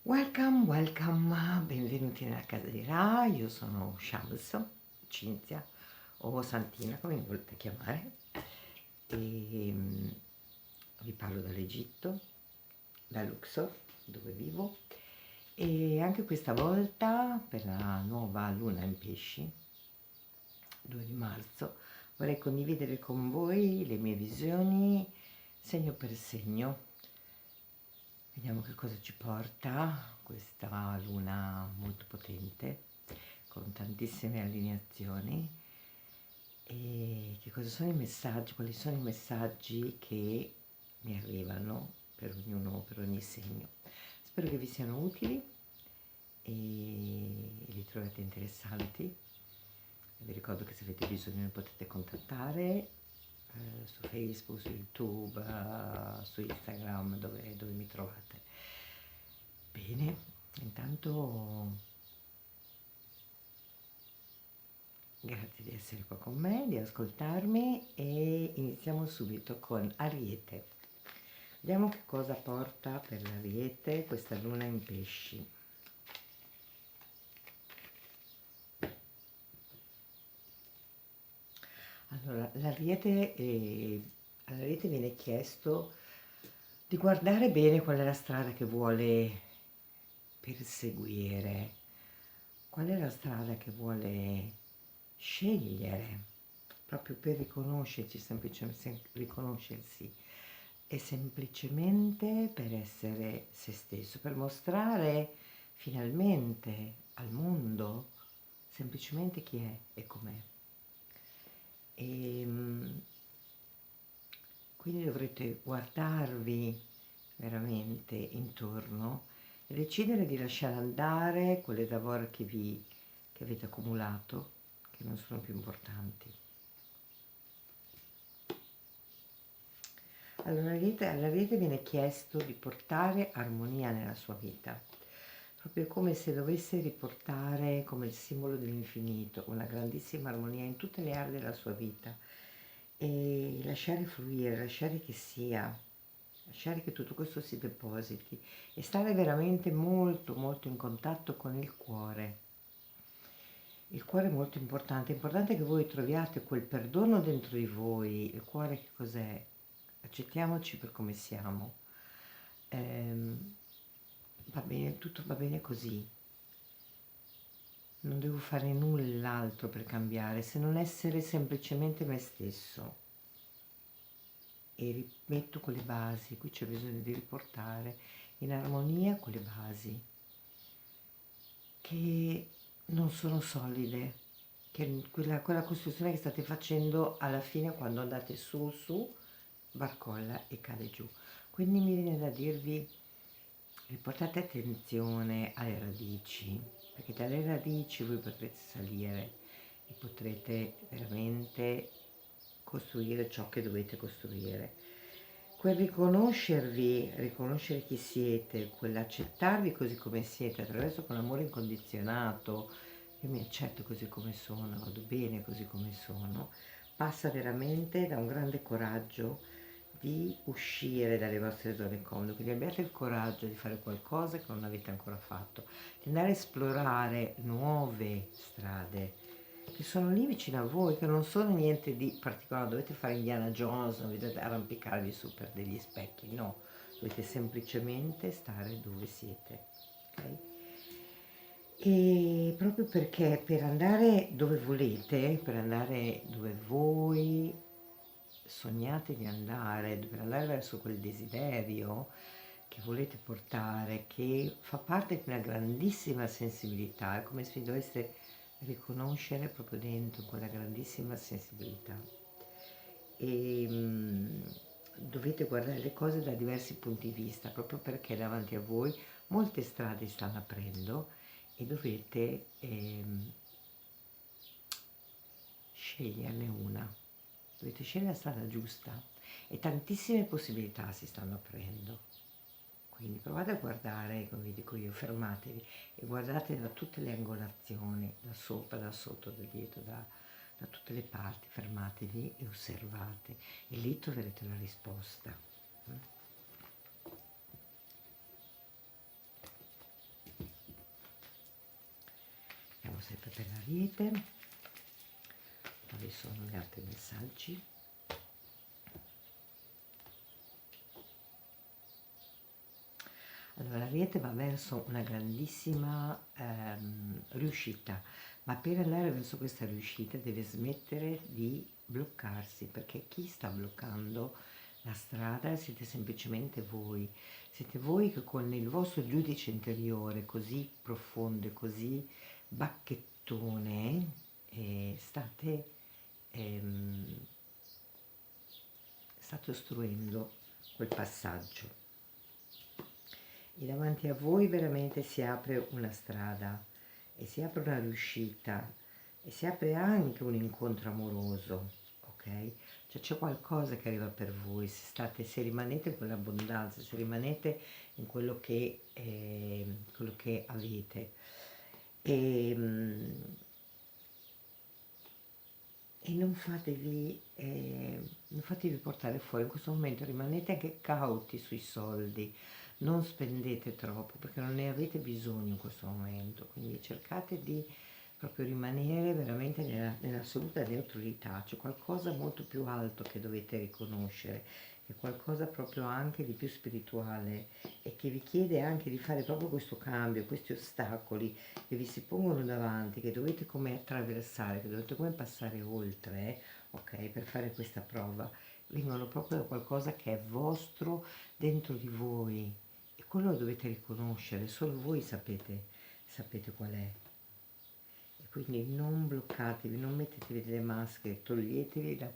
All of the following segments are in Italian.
Welcome, welcome, benvenuti nella casa di Ra, io sono Shams, Cinzia o Santina come mi volete chiamare e vi parlo dall'Egitto, da Luxor dove vivo e anche questa volta per la nuova luna in pesci, 2 di marzo, vorrei condividere con voi le mie visioni segno per segno. Vediamo che cosa ci porta questa luna molto potente, con tantissime allineazioni. E che cosa sono i messaggi, quali sono i messaggi che mi arrivano per ognuno, per ogni segno. Spero che vi siano utili e li trovate interessanti. Vi ricordo che se avete bisogno mi potete contattare su Facebook, su YouTube, su Instagram, dove mi trovate. Bene, intanto grazie di essere qua con me, di ascoltarmi e iniziamo subito con Ariete. Vediamo che cosa porta per l'Ariete questa luna in pesci. Allora, all'Ariete viene chiesto di guardare bene qual è la strada che vuole perseguire, qual è la strada che vuole scegliere, proprio per riconoscerci, semplicemente riconoscersi e semplicemente per essere se stesso, per mostrare finalmente al mondo semplicemente chi è e com'è. E quindi dovrete guardarvi veramente intorno e decidere di lasciare andare quelle d'avoro che avete accumulato, che non sono più importanti. Allora, all'Ariete viene chiesto di portare armonia nella sua vita, proprio come se dovesse riportare come il simbolo dell'infinito, una grandissima armonia in tutte le aree della sua vita e lasciare fluire, lasciare che sia, lasciare che tutto questo si depositi e stare veramente molto molto in contatto con il cuore. Il cuore è molto importante, è importante che voi troviate quel perdono dentro di voi. Il cuore che cos'è? Accettiamoci per come siamo. Va bene, tutto va bene così. Non devo fare null'altro per cambiare se non essere semplicemente me stesso. E rimetto quelle basi, qui c'è bisogno di riportare in armonia quelle basi che non sono solide, che quella costruzione che state facendo alla fine quando andate su, barcolla e cade giù. Quindi mi viene da dirvi, riportate attenzione alle radici, perché dalle radici voi potrete salire e potrete veramente costruire ciò che dovete costruire. Quel riconoscervi, riconoscere chi siete, quell'accettarvi così come siete attraverso quell'amore incondizionato, io mi accetto così come sono, vado bene così come sono, passa veramente da un grande coraggio di uscire dalle vostre zone comode, quindi abbiate il coraggio di fare qualcosa che non avete ancora fatto, di andare a esplorare nuove strade che sono lì vicino a voi, che non sono niente di particolare, non dovete fare Indiana Jones, non dovete arrampicarvi su per degli specchi, no, dovete semplicemente stare dove siete, ok? E proprio perché per andare dove volete, per andare dove voi sognate di andare, per andare verso quel desiderio che volete portare, che fa parte di una grandissima sensibilità, è come se vi doveste riconoscere proprio dentro quella grandissima sensibilità. E dovete guardare le cose da diversi punti di vista, proprio perché davanti a voi molte strade stanno aprendo e dovete sceglierne una. Dovete scegliere la strada giusta e tantissime possibilità si stanno aprendo. Quindi provate a guardare, come vi dico io, fermatevi e guardate da tutte le angolazioni, da sopra, da sotto, da dietro, da tutte le parti, fermatevi e osservate e lì troverete la risposta. sempre per l'Ariete. Quali sono gli altri messaggi? Allora, l'Ariete va verso una grandissima riuscita, ma per andare verso questa riuscita deve smettere di bloccarsi, perché chi sta bloccando la strada siete semplicemente voi. Siete voi che con il vostro giudice interiore così profondo e così bacchettone ehm, state ostruendo quel passaggio. E davanti a voi veramente si apre una strada e si apre una riuscita e si apre anche un incontro amoroso, ok? Cioè c'è qualcosa che arriva per voi, se rimanete in quell'abbondanza, se rimanete in quello che avete. E, e non fatevi portare fuori, in questo momento rimanete anche cauti sui soldi, non spendete troppo perché non ne avete bisogno in questo momento, quindi cercate di proprio rimanere veramente nell'assoluta neutralità. C'è qualcosa molto più alto che dovete riconoscere, è qualcosa proprio anche di più spirituale e che vi chiede anche di fare proprio questo cambio, questi ostacoli che vi si pongono davanti, che dovete come attraversare, che dovete come passare oltre, ok, per fare questa prova, vengono proprio da qualcosa che è vostro dentro di voi e quello lo dovete riconoscere, solo voi sapete qual è. E quindi non bloccatevi, non mettetevi delle maschere, toglietevi da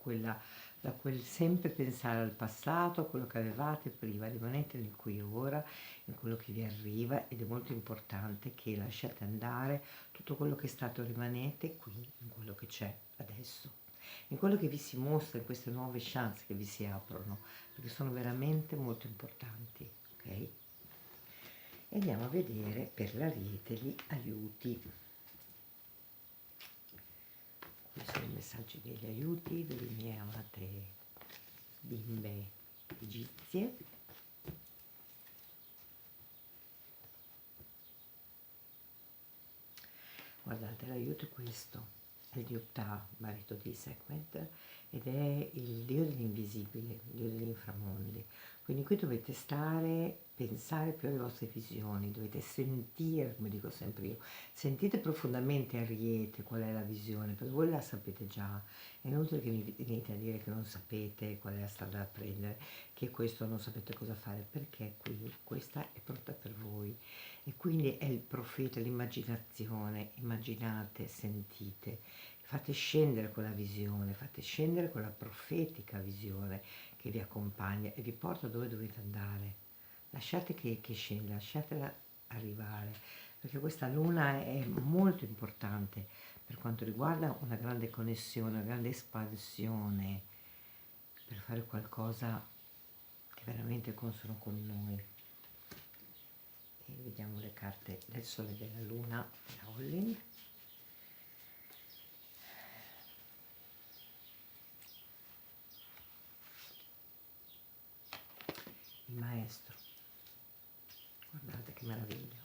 quel sempre pensare al passato, a quello che avevate prima, rimanete nel qui e ora, in quello che vi arriva ed è molto importante che lasciate andare tutto quello che è stato, rimanete qui in quello che c'è adesso, in quello che vi si mostra, in queste nuove chance che vi si aprono, perché sono veramente molto importanti, ok? E andiamo a vedere per l'Ariete gli aiuti. Questi sono i messaggi degli aiuti delle mie amate bimbe egizie. Guardate, l'aiuto è questo, è il dio Ptah, marito di Sekhmet, ed è il dio dell'invisibile, il dio degli inframondi. Quindi qui dovete pensare più alle vostre visioni, dovete sentire, come dico sempre io, sentite profondamente Ariete qual è la visione, perché voi la sapete già, è inutile che mi venite a dire che non sapete qual è la strada da prendere, che questo non sapete cosa fare, perché qui questa è pronta per voi. E quindi è il profeta, l'immaginazione, immaginate, sentite, fate scendere quella visione, fate scendere quella profetica visione che vi accompagna e vi porta dove dovete andare. Lasciate che scenda, lasciatela arrivare, perché questa luna è molto importante per quanto riguarda una grande connessione, una grande espansione, per fare qualcosa che veramente è consono con noi. E vediamo le carte del Sole e della Luna, la Hollin. Il Maestro, guardate che meraviglia.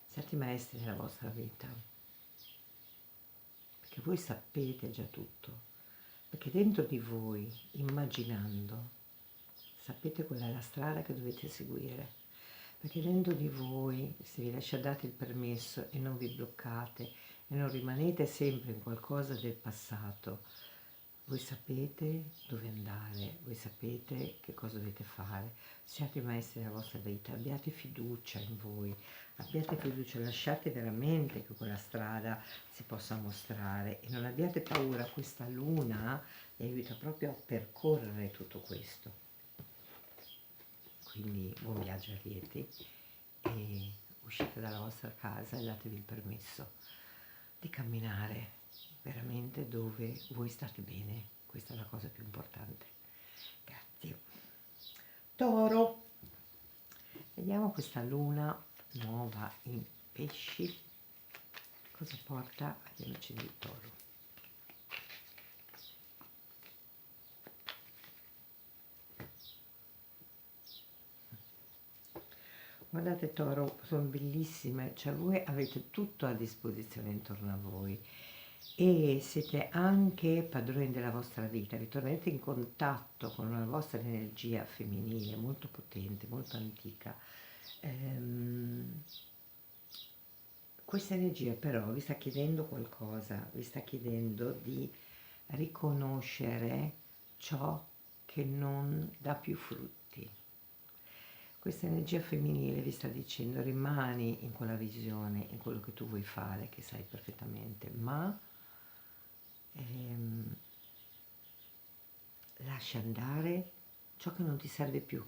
Siate i maestri della vostra vita, perché voi sapete già tutto, perché dentro di voi, immaginando, sapete qual è la strada che dovete seguire, perché dentro di voi, se vi lasciate il permesso e non vi bloccate e non rimanete sempre in qualcosa del passato, voi sapete dove andare, voi sapete che cosa dovete fare, siate i maestri della vostra vita, abbiate fiducia in voi, abbiate fiducia, lasciate veramente che quella strada si possa mostrare e non abbiate paura, questa luna vi aiuta proprio a percorrere tutto questo. Quindi buon viaggio Arieti e uscite dalla vostra casa e datevi il permesso di camminare veramente dove voi state bene, questa è la cosa più importante. Grazie. Toro, vediamo questa luna nuova in pesci, cosa porta agli amici del Toro. Guardate Toro, sono bellissime, cioè voi avete tutto a disposizione intorno a voi e siete anche padroni della vostra vita, ritornerete in contatto con una vostra energia femminile molto potente, molto antica. Ehm, Questa energia però vi sta chiedendo qualcosa, vi sta chiedendo di riconoscere ciò che non dà più frutti. Questa energia femminile vi sta dicendo rimani in quella visione, in quello che tu vuoi fare, che sai perfettamente, ma ehm, lascia andare ciò che non ti serve più.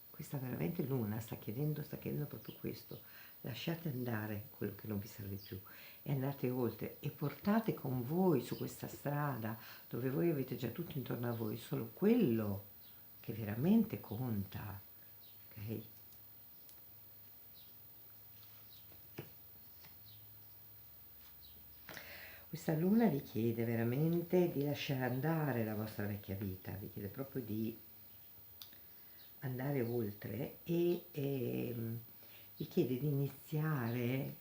Questa veramente luna sta chiedendo proprio questo. Lasciate andare quello che non vi serve più e andate oltre e portate con voi su questa strada dove voi avete già tutto intorno a voi, solo quello che veramente conta, ok? Questa luna vi chiede veramente di lasciare andare la vostra vecchia vita, vi chiede proprio di andare oltre e vi chiede di iniziare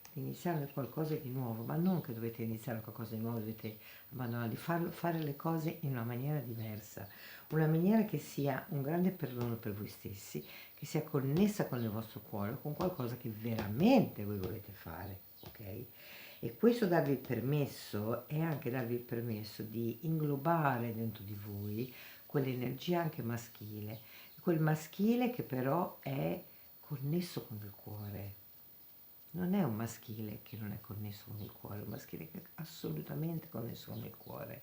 qualcosa di nuovo, ma non che dovete iniziare qualcosa di nuovo, dovete abbandonare, di fare le cose in una maniera diversa, una maniera che sia un grande perdono per voi stessi, che sia connessa con il vostro cuore, con qualcosa che veramente voi volete fare, ok? E questo darvi il permesso è anche darvi il permesso di inglobare dentro di voi quell'energia anche maschile, quel maschile che però è connesso con il cuore. Non è un maschile che non è connesso con il cuore, è un maschile che è assolutamente connesso con il cuore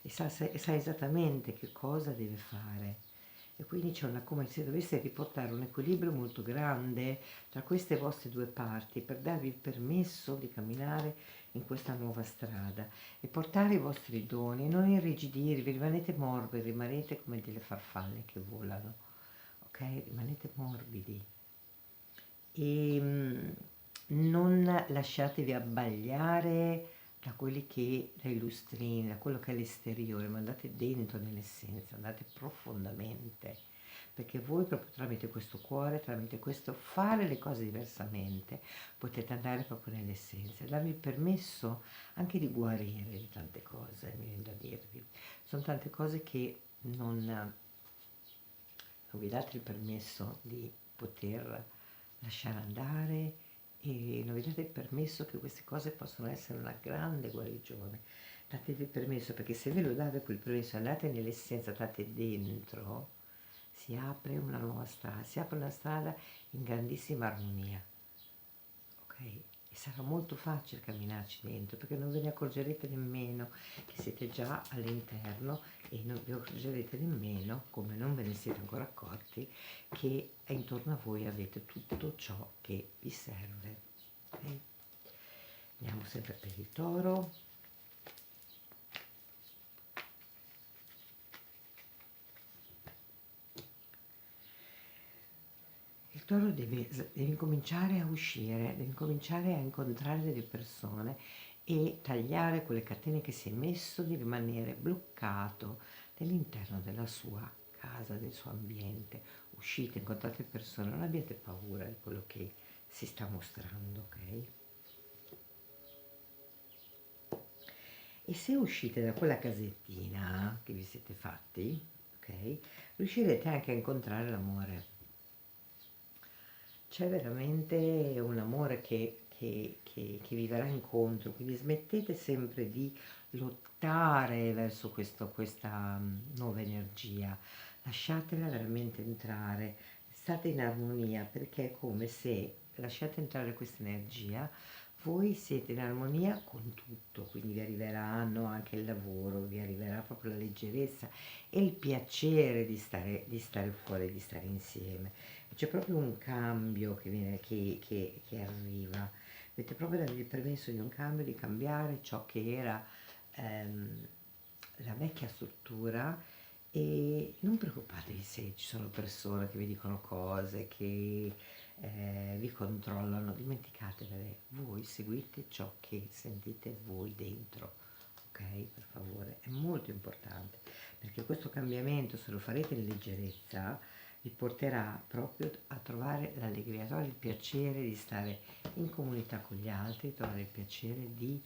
e sa esattamente che cosa deve fare. E quindi c'è come se dovesse riportare un equilibrio molto grande tra queste vostre due parti per darvi il permesso di camminare in questa nuova strada e portare i vostri doni, non irrigidirvi, rimanete morbidi, rimanete come delle farfalle che volano, ok? Rimanete morbidi e non lasciatevi abbagliare da quelli che, dai lustrini, da quello che è l'esteriore, ma andate dentro nell'essenza, andate profondamente, perché voi proprio tramite questo cuore, tramite questo fare le cose diversamente, potete andare proprio nell'essenza, darvi il permesso anche di guarire di tante cose, mi viene da dirvi. Sono tante cose che non vi date il permesso di poter lasciare andare e non vi date il permesso che queste cose possono essere una grande guarigione. Datevi il permesso, perché se ve lo date quel permesso, andate nell'essenza, andate dentro, si apre una nuova strada, si apre una strada in grandissima armonia, ok? E sarà molto facile camminarci dentro, perché non ve ne accorgerete nemmeno che siete già all'interno e non vi accorgerete nemmeno, come non ve ne siete ancora accorti, che intorno a voi avete tutto ciò che vi serve. Okay? Andiamo sempre per il toro. Il toro deve cominciare a uscire, deve cominciare a incontrare delle persone e tagliare quelle catene che si è messo di rimanere bloccato nell'interno della sua casa, del suo ambiente. Uscite, incontrate persone, non abbiate paura di quello che si sta mostrando, ok? E se uscite da quella casettina che vi siete fatti, ok? Riuscirete anche a incontrare l'amore. C'è veramente un amore che vi verrà incontro, quindi smettete sempre di lottare verso questa nuova energia, lasciatela veramente entrare, state in armonia perché è come se lasciate entrare questa energia, voi siete in armonia con tutto, quindi vi arriveranno anche il lavoro, vi arriverà proprio la leggerezza e il piacere di stare fuori, di stare insieme. C'è proprio un cambio che arriva, avete proprio il permesso di un cambio, di cambiare ciò che era ehm, la vecchia struttura e non preoccupatevi se ci sono persone che vi dicono cose, che vi controllano, dimenticatevele, voi seguite ciò che sentite voi dentro, ok? Per favore, è molto importante, perché questo cambiamento se lo farete in leggerezza vi porterà proprio a trovare l'allegria, a trovare il piacere di stare in comunità con gli altri, trovare il piacere di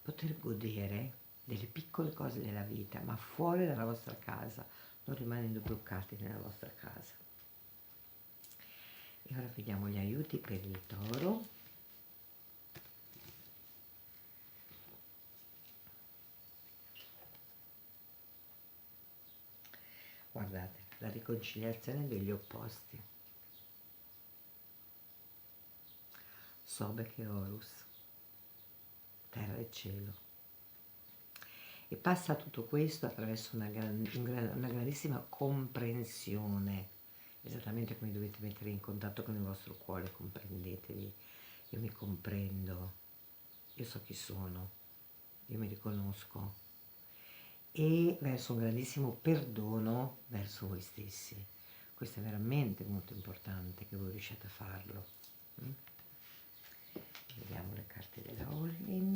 poter godere delle piccole cose della vita, ma fuori dalla vostra casa, non rimanendo bloccati nella vostra casa. E ora vediamo gli aiuti per il Toro. Guardate, la riconciliazione degli opposti. Sobek e Horus, terra e cielo. E passa tutto questo attraverso una grandissima comprensione, esattamente come dovete mettere in contatto con il vostro cuore, comprendetevi. Io mi comprendo, io so chi sono, io mi riconosco, e verso un grandissimo perdono verso voi stessi. Questo è veramente molto importante, che voi riusciate a farlo. Vediamo le carte della All-in,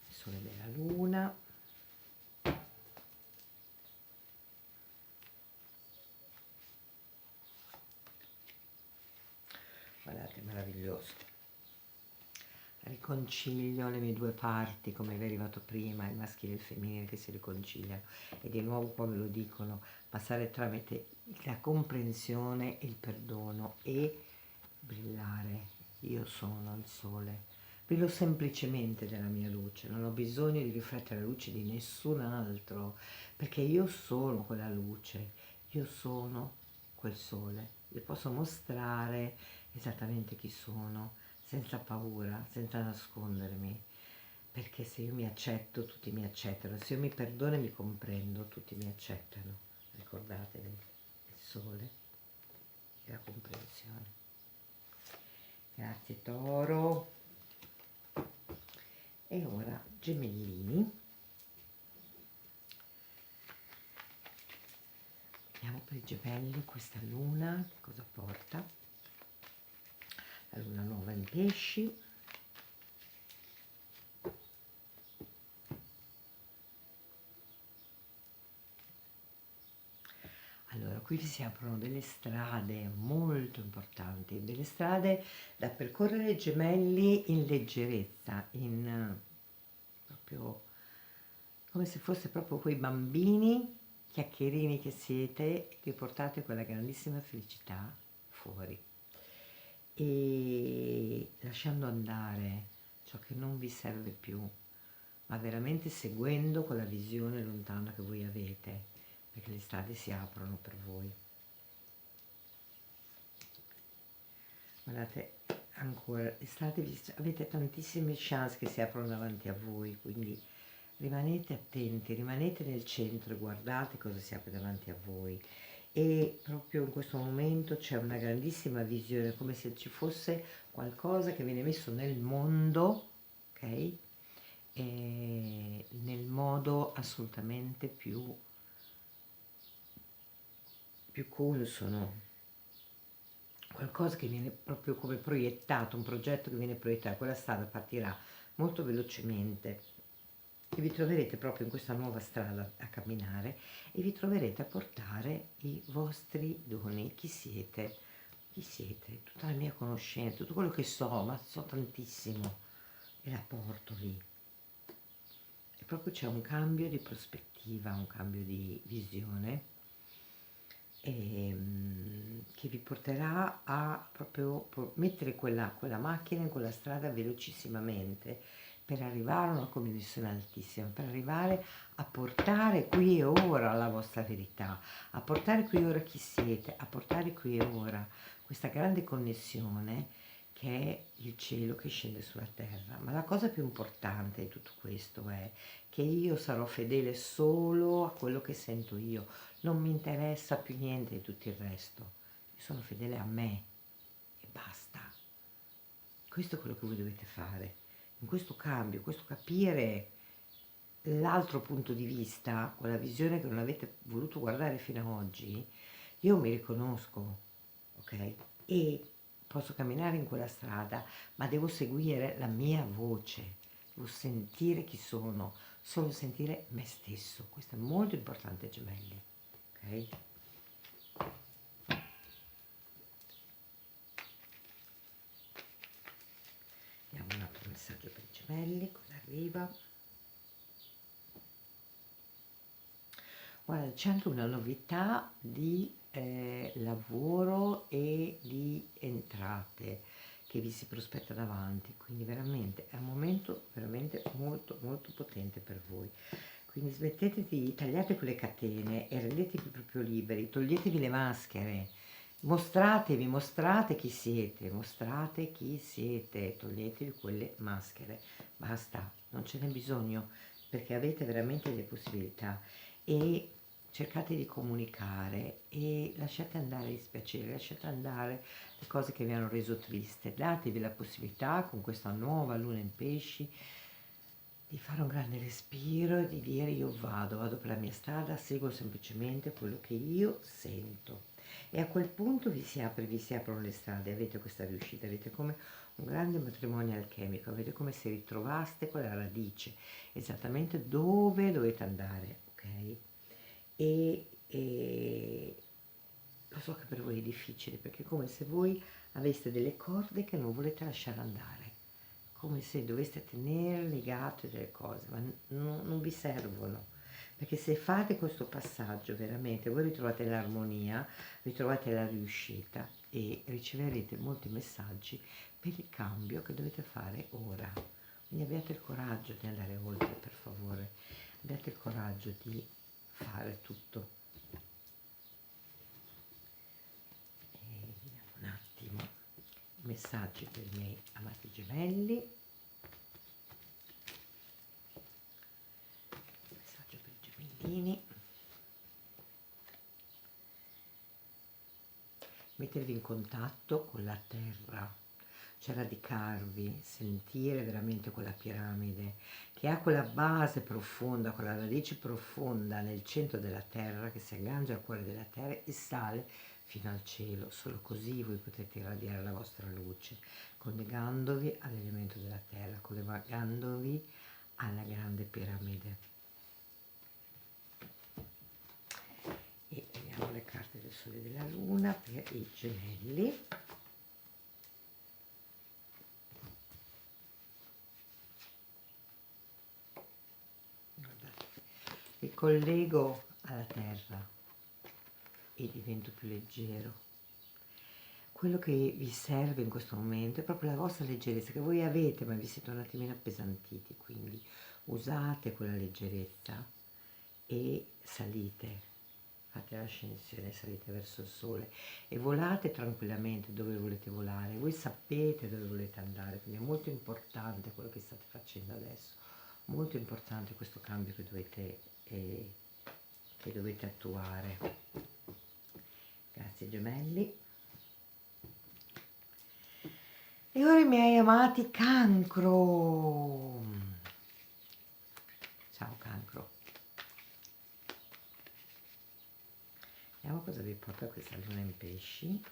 il Sole e della Luna. Guardate, meraviglioso. Riconcilio le mie due parti, come vi è arrivato prima, il maschile e il femminile che si riconciliano. E di nuovo qua ve lo dicono, passare tramite la comprensione e il perdono e brillare. Io sono il sole, brillo semplicemente della mia luce, non ho bisogno di riflettere la luce di nessun altro, perché io sono quella luce, io sono quel sole, vi posso mostrare esattamente chi sono, senza paura, senza nascondermi, perché se io mi accetto, tutti mi accettano, se io mi perdono e mi comprendo, tutti mi accettano. Ricordatevi, il sole e la comprensione. Grazie Toro. E ora Gemellini. Vediamo per i gemelli questa luna, che cosa porta? La luna nuova in pesci. Allora, qui si aprono delle strade molto importanti, delle strade da percorrere gemelli in leggerezza, in proprio come se fosse proprio quei bambini chiacchierini che siete e che portate quella grandissima felicità fuori. E lasciando andare ciò che non vi serve più, ma veramente seguendo quella visione lontana che voi avete, perché le strade si aprono per voi. Guardate, ancora, le strade, avete tantissime chance che si aprono davanti a voi, quindi rimanete attenti, rimanete nel centro e guardate cosa si apre davanti a voi. E proprio in questo momento c'è una grandissima visione, come se ci fosse qualcosa che viene messo nel mondo, ok? E nel modo assolutamente più consono, qualcosa che viene proprio come proiettato, un progetto che viene proiettato, quella strada partirà molto velocemente e vi troverete proprio in questa nuova strada a camminare e vi troverete a portare i vostri doni, chi siete, tutta la mia conoscenza, tutto quello che so, ma so tantissimo e la porto lì. E proprio c'è un cambio di prospettiva, un cambio di visione che vi porterà a proprio mettere quella macchina in quella strada velocissimamente per arrivare a una connessione altissima, per arrivare a portare qui e ora la vostra verità, a portare qui e ora chi siete, a portare qui e ora questa grande connessione che è il cielo che scende sulla terra. Ma la cosa più importante di tutto questo è che io sarò fedele solo a quello che sento io, non mi interessa più niente di tutto il resto, io sono fedele a me e basta. Questo è quello che voi dovete fare, in questo cambio, questo capire l'altro punto di vista, quella visione che non avete voluto guardare fino ad oggi. Io mi riconosco, ok? E posso camminare in quella strada, ma devo seguire la mia voce, devo sentire chi sono, solo sentire me stesso. Questo è molto importante, gemelli. ok? Diamo un altro messaggio per i gemelli, cosa arriva? Guarda, c'è anche una novità di lavoro e di entrate che vi si prospetta davanti, quindi veramente è un momento veramente molto molto potente per voi. Quindi smettete di tagliate quelle catene e rendetevi proprio liberi, toglietevi le maschere, mostratevi, mostrate chi siete, toglietevi quelle maschere, basta, non ce n'è bisogno perché avete veramente le possibilità e cercate di comunicare e lasciate andare i dispiaceri, lasciate andare le cose che vi hanno reso triste, datevi la possibilità con questa nuova luna in pesci di fare un grande respiro e di dire io vado per la mia strada, seguo semplicemente quello che io sento e a quel punto vi si aprono le strade, avete questa riuscita, avete come un grande matrimonio alchemico, avete come se ritrovaste quella radice, esattamente dove dovete andare, ok? E lo so che per voi è difficile perché è come se voi aveste delle corde che non volete lasciare andare, come se doveste tenere legate delle cose, ma non vi servono. Perché se fate questo passaggio veramente, voi ritrovate l'armonia, ritrovate la riuscita e riceverete molti messaggi per il cambio che dovete fare ora. Quindi abbiate il coraggio di andare oltre, per favore. Abbiate il coraggio di fare tutto. E vediamo un attimo messaggi per i miei amati gemelli. Messaggio per i gemellini. Mettervi in contatto con la terra, cioè radicarvi, sentire veramente quella piramide che ha quella base profonda, quella radice profonda nel centro della terra che si aggancia al cuore della terra e sale fino al cielo. Solo così voi potete irradiare la vostra luce, collegandovi all'elemento della terra, collegandovi alla grande piramide. E vediamo le carte del sole e della luna per i gemelli. Guardate, mi collego alla terra e divento più leggero. Quello che vi serve in questo momento è proprio la vostra leggerezza che voi avete, ma vi siete un attimino appesantiti, quindi usate quella leggerezza e salite. Fate l'ascensione, salite verso il sole e volate tranquillamente dove volete volare, voi sapete dove volete andare, quindi è molto importante quello che state facendo adesso, molto importante questo cambio che dovete attuare. Grazie gemelli. E ora i miei amati cancro. Ciao cancro. Vediamo cosa vi porta questa luna in pesci.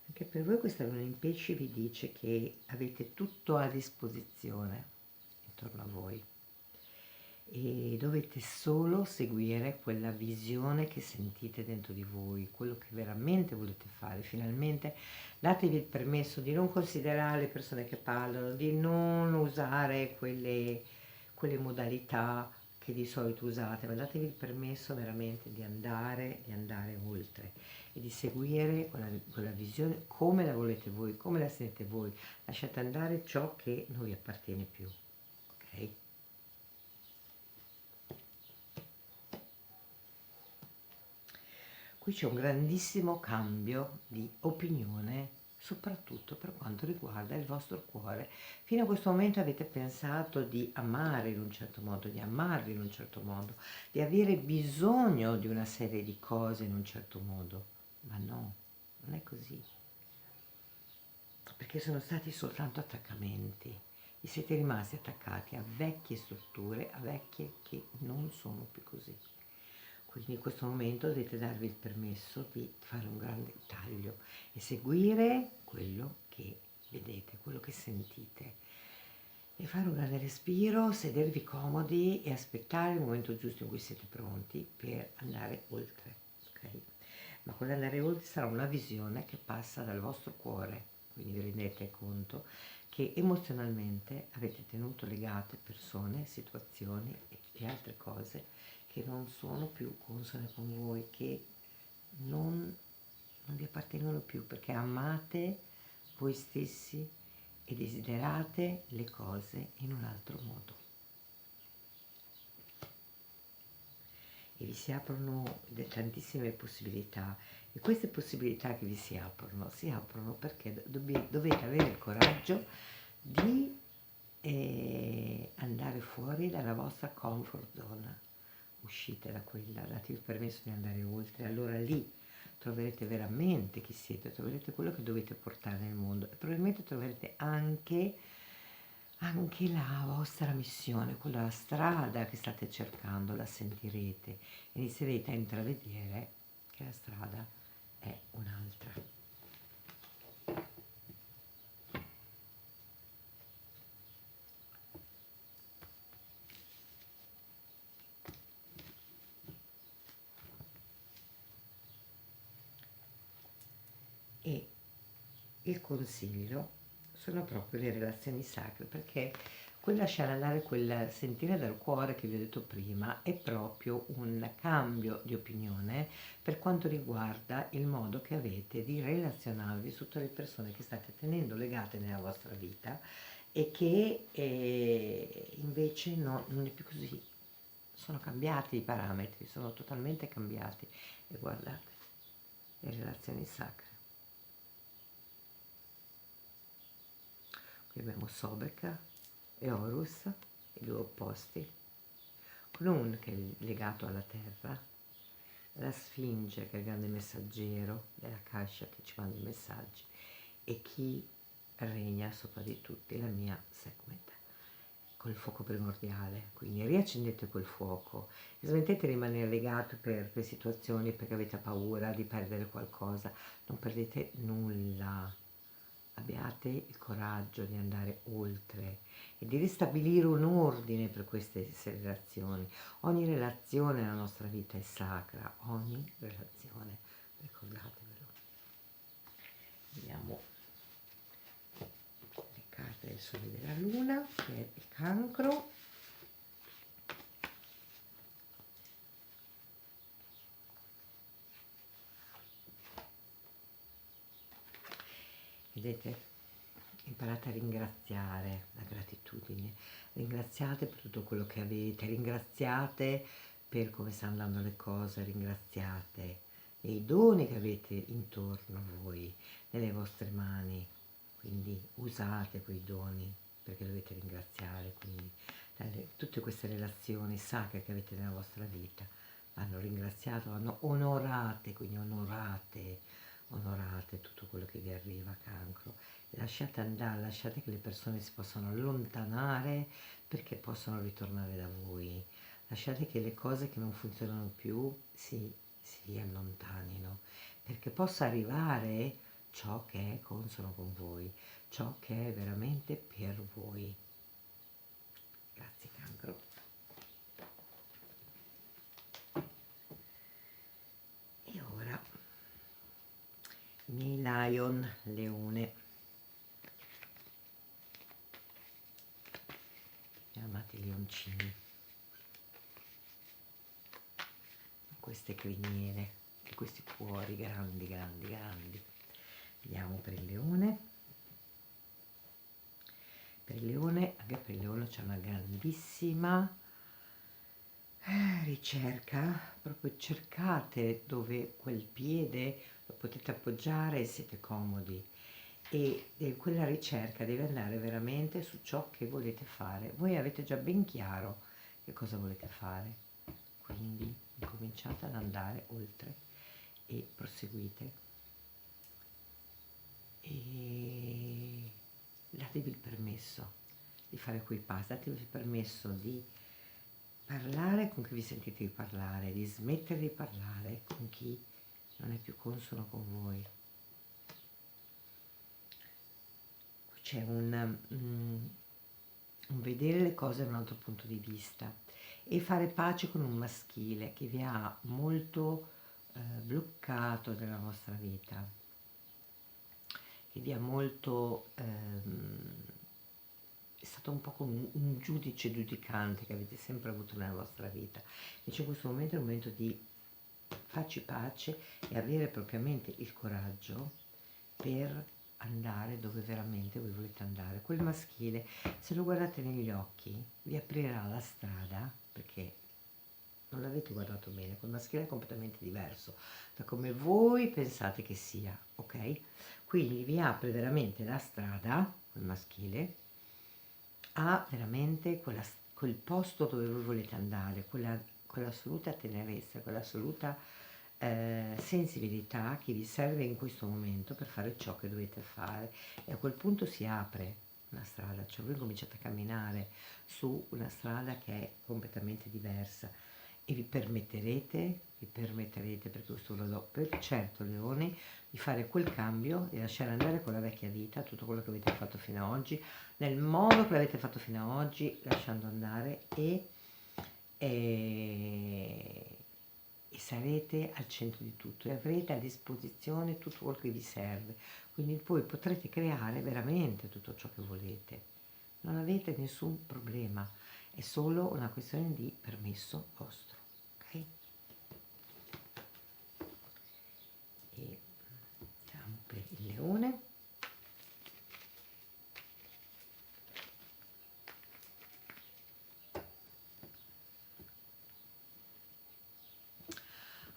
Anche per voi questa luna in pesci vi dice che avete tutto a disposizione intorno a voi e dovete solo seguire quella visione che sentite dentro di voi, quello che veramente volete fare. Finalmente datevi il permesso di non considerare le persone che parlano, di non usare quelle modalità che di solito usate, ma datevi il permesso veramente di andare oltre e di seguire quella visione come la volete voi, come la sentite voi. Lasciate andare ciò che non vi appartiene più, ok? Qui c'è un grandissimo cambio di opinione, soprattutto per quanto riguarda il vostro cuore. Fino a questo momento avete pensato di amare in un certo modo, di amarvi in un certo modo, di avere bisogno di una serie di cose in un certo modo, ma no, non è così, perché sono stati soltanto attaccamenti. Vi siete rimasti attaccati a vecchie strutture, a vecchie che non sono più così. Quindi in questo momento dovete darvi il permesso di fare un grande taglio e seguire quello che vedete, quello che sentite. E fare un grande respiro, sedervi comodi e aspettare il momento giusto in cui siete pronti per andare oltre, ok? Ma quell'andare oltre sarà una visione che passa dal vostro cuore, quindi vi rendete conto che emozionalmente avete tenuto legate persone, situazioni e altre cose che non sono più consone con voi, che non vi appartengono più, perché amate voi stessi e desiderate le cose in un altro modo. E vi si aprono tantissime possibilità, e queste possibilità che vi si aprono perché dovete avere il coraggio di andare fuori dalla vostra comfort zone. Uscite da quella, datevi il permesso di andare oltre, allora lì troverete veramente chi siete, troverete quello che dovete portare nel mondo e probabilmente troverete anche la vostra missione, quella strada che state cercando, la sentirete, inizierete a intravedere che la strada è un'altra. E il consiglio sono proprio le relazioni sacre, perché quel lasciare andare, quel sentire dal cuore che vi ho detto prima, è proprio un cambio di opinione per quanto riguarda il modo che avete di relazionarvi su tutte le persone che state tenendo legate nella vostra vita e che invece non è più così. Sono cambiati i parametri, sono totalmente cambiati. E guardate, le relazioni sacre. Qui abbiamo Sobek e Horus, i due opposti, Clone che è legato alla terra, la Sfinge che è il grande messaggero della Kasha che ci manda i messaggi, e chi regna sopra di tutti, la mia Sekhmet, col fuoco primordiale. Quindi riaccendete quel fuoco e smettete di rimanere legati per situazioni perché avete paura di perdere qualcosa. Non perdete nulla. Abbiate il coraggio di andare oltre e di ristabilire un ordine per queste relazioni. Ogni relazione nella nostra vita è sacra, ogni relazione, ricordatevelo. Vediamo le carte del Sole e della Luna, che è il Cancro. Vedete? Imparate a ringraziare, la gratitudine, ringraziate per tutto quello che avete, ringraziate per come stanno andando le cose, ringraziate dei doni che avete intorno a voi, nelle vostre mani, quindi usate quei doni perché dovete ringraziare, quindi tutte queste relazioni sacre che avete nella vostra vita vanno ringraziate, vanno onorate, quindi onorate tutto quello che vi arriva, Cancro. Lasciate andare, lasciate che le persone si possano allontanare perché possono ritornare da voi. Lasciate che le cose che non funzionano più si allontanino, perché possa arrivare ciò che è consono con voi, ciò che è veramente per voi. Grazie, Cancro. E ora i miei Lion, Leone. Amati leoncini, queste criniere e questi cuori grandi, grandi, grandi. Andiamo per il leone. Per il leone, anche per il leone c'è una grandissima ricerca, proprio cercate dove quel piede lo potete appoggiare e siete comodi. E quella ricerca deve andare veramente su ciò che volete fare. Voi avete già ben chiaro che cosa volete fare, quindi incominciate ad andare oltre e proseguite e datevi il permesso di fare quei passi, datevi il permesso di parlare con chi vi sentite di parlare, di smettere di parlare con chi non è più consono con voi. c'è un vedere le cose da un altro punto di vista e fare pace con un maschile che vi ha molto bloccato nella vostra vita, che vi ha molto è stato un po' come un giudice giudicante che avete sempre avuto nella vostra vita. Invece in questo momento è il momento di farci pace e avere propriamente il coraggio per andare dove veramente voi volete andare. Quel maschile, se lo guardate negli occhi, vi aprirà la strada, perché non l'avete guardato bene, quel maschile è completamente diverso da come voi pensate che sia, ok? Quindi vi apre veramente la strada, quel maschile, a veramente quel posto dove voi volete andare, quell'assoluta tenerezza, quell'assoluta sensibilità che vi serve in questo momento per fare ciò che dovete fare, e a quel punto si apre una strada, cioè voi cominciate a camminare su una strada che è completamente diversa e vi permetterete, per questo ve lo do per certo, leoni, di fare quel cambio e lasciare andare con la vecchia vita, tutto quello che avete fatto fino ad oggi, nel modo che l'avete fatto fino ad oggi, lasciando andare e sarete al centro di tutto e avrete a disposizione tutto quello che vi serve. Quindi poi potrete creare veramente tutto ciò che volete. Non avete nessun problema, è solo una questione di permesso vostro, ok? E andiamo per il leone.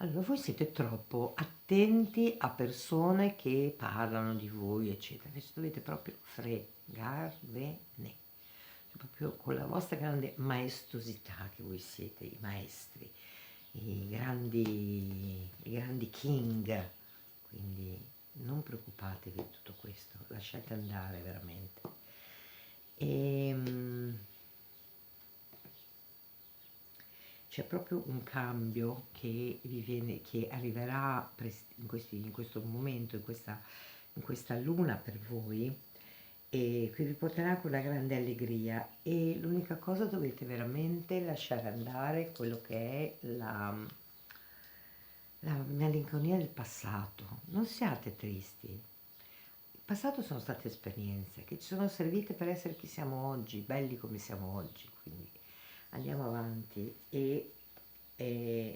Allora, voi siete troppo attenti a persone che parlano di voi, eccetera, invece dovete proprio fregarvene, cioè proprio con la vostra grande maestosità che voi siete, i maestri, i grandi king, quindi non preoccupatevi di tutto questo, lasciate andare veramente. C'è proprio un cambio che vi viene, che arriverà in questo momento, in questa luna per voi, e che vi porterà con una grande allegria, e l'unica cosa dovete veramente lasciare andare quello che è la malinconia del passato. Non siate tristi. Il passato sono state esperienze che ci sono servite per essere chi siamo oggi, belli come siamo oggi, quindi andiamo avanti e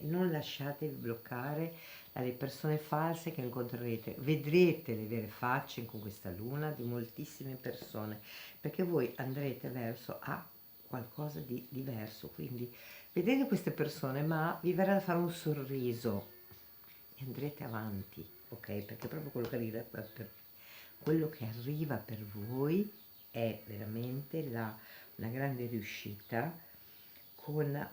non lasciatevi bloccare dalle persone false che incontrerete. Vedrete le vere facce con questa luna di moltissime persone, perché voi andrete verso a qualcosa di diverso, quindi vedete queste persone, ma vi verrà da fare un sorriso e andrete avanti, ok? Perché proprio quello che arriva per voi è veramente una grande riuscita, con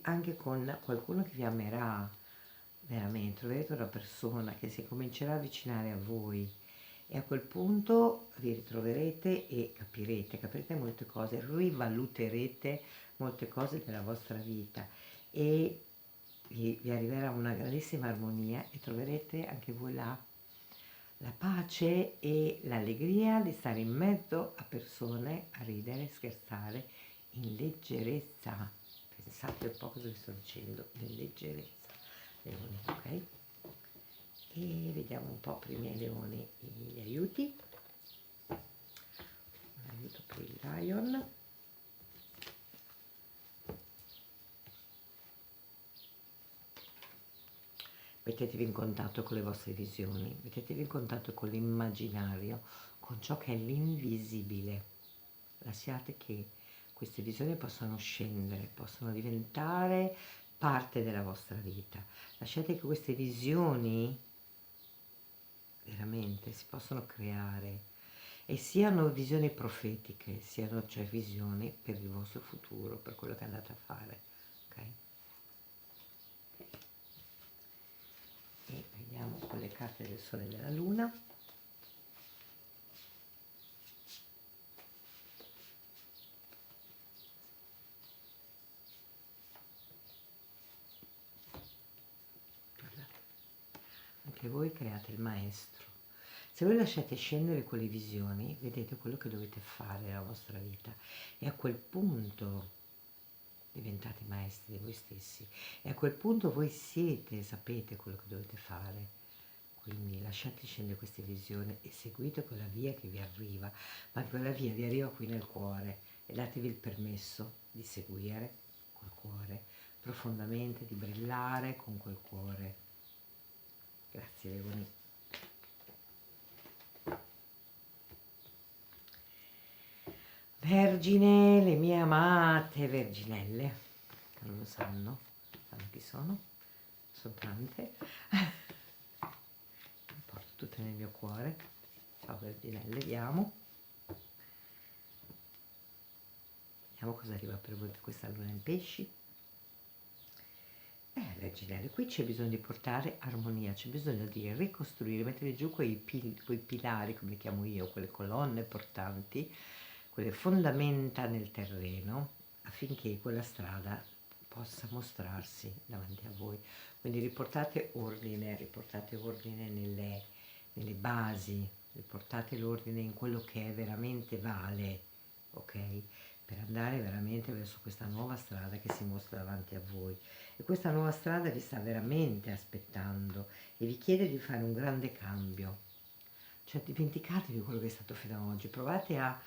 anche con qualcuno che vi amerà veramente. Troverete una persona che si comincerà a avvicinare a voi e a quel punto vi ritroverete e capirete molte cose, rivaluterete molte cose della vostra vita e vi arriverà una grandissima armonia e troverete anche voi la pace e l'allegria di stare in mezzo a persone, a ridere, scherzare in leggerezza. Pensate un po' cosa vi sto dicendo, in leggerezza, leoni, ok? E vediamo un po' prima i leoni gli aiuti. Un aiuto per il lion. Mettetevi in contatto con le vostre visioni, mettetevi in contatto con l'immaginario, con ciò che è l'invisibile. Lasciate che queste visioni possano scendere, possano diventare parte della vostra vita. Lasciate che queste visioni veramente si possano creare e siano visioni profetiche, siano cioè visioni per il vostro futuro, per quello che andate a fare. Ok? E vediamo con le carte del Sole e della Luna. Guardate, anche voi create il maestro. Se voi lasciate scendere quelle visioni, vedete quello che dovete fare nella vostra vita e a quel punto diventate maestri di voi stessi e a quel punto voi siete, sapete quello che dovete fare. Quindi lasciate scendere queste visioni e seguite quella via che vi arriva, ma quella via vi arriva qui nel cuore e datevi il permesso di seguire col cuore profondamente, di brillare con quel cuore. Grazie Leoni. Vergine, le mie amate verginelle, non lo sanno chi sono tante. Porto tutte nel mio cuore. Ciao verginelle, vediamo cosa arriva per voi per questa luna in pesci. Verginelle, qui c'è bisogno di portare armonia, c'è bisogno di ricostruire, mettere giù quei pilari, come li chiamo io, quelle colonne portanti, quelle fondamenta nel terreno, affinché quella strada possa mostrarsi davanti a voi. Quindi riportate ordine nelle basi, riportate l'ordine in quello che veramente vale, ok? Per andare veramente verso questa nuova strada che si mostra davanti a voi. E questa nuova strada vi sta veramente aspettando e vi chiede di fare un grande cambio. Cioè dimenticatevi quello che è stato fino ad oggi, provate a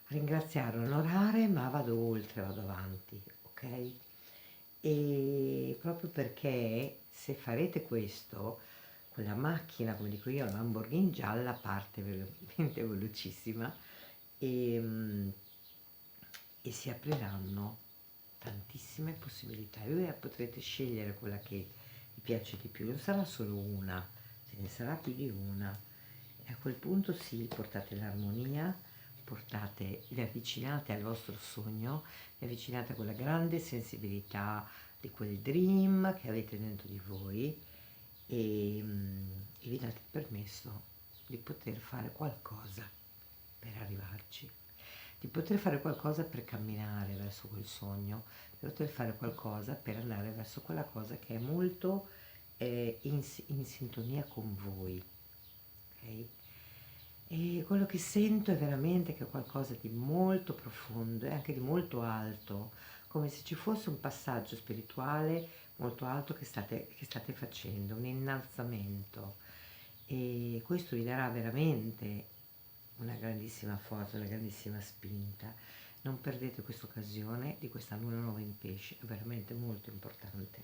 ringraziare, onorare, ma vado oltre, vado avanti, ok? E proprio perché se farete questo, quella macchina, come dico io, la Lamborghini gialla parte veramente velocissima e si apriranno tantissime possibilità e voi potrete scegliere quella che vi piace di più, non sarà solo una, ce ne sarà più di una e a quel punto sì, portate l'armonia, vi avvicinate al vostro sogno, vi avvicinate a quella grande sensibilità di quel dream che avete dentro di voi e vi date il permesso di poter fare qualcosa per arrivarci, di poter fare qualcosa per camminare verso quel sogno, di poter fare qualcosa per andare verso quella cosa che è molto in sintonia con voi, ok? E quello che sento è veramente che è qualcosa di molto profondo e anche di molto alto, come se ci fosse un passaggio spirituale molto alto che state facendo, un innalzamento. E questo vi darà veramente una grandissima forza, una grandissima spinta. Non perdete questa occasione di questa luna nuova in pesci, è veramente molto importante.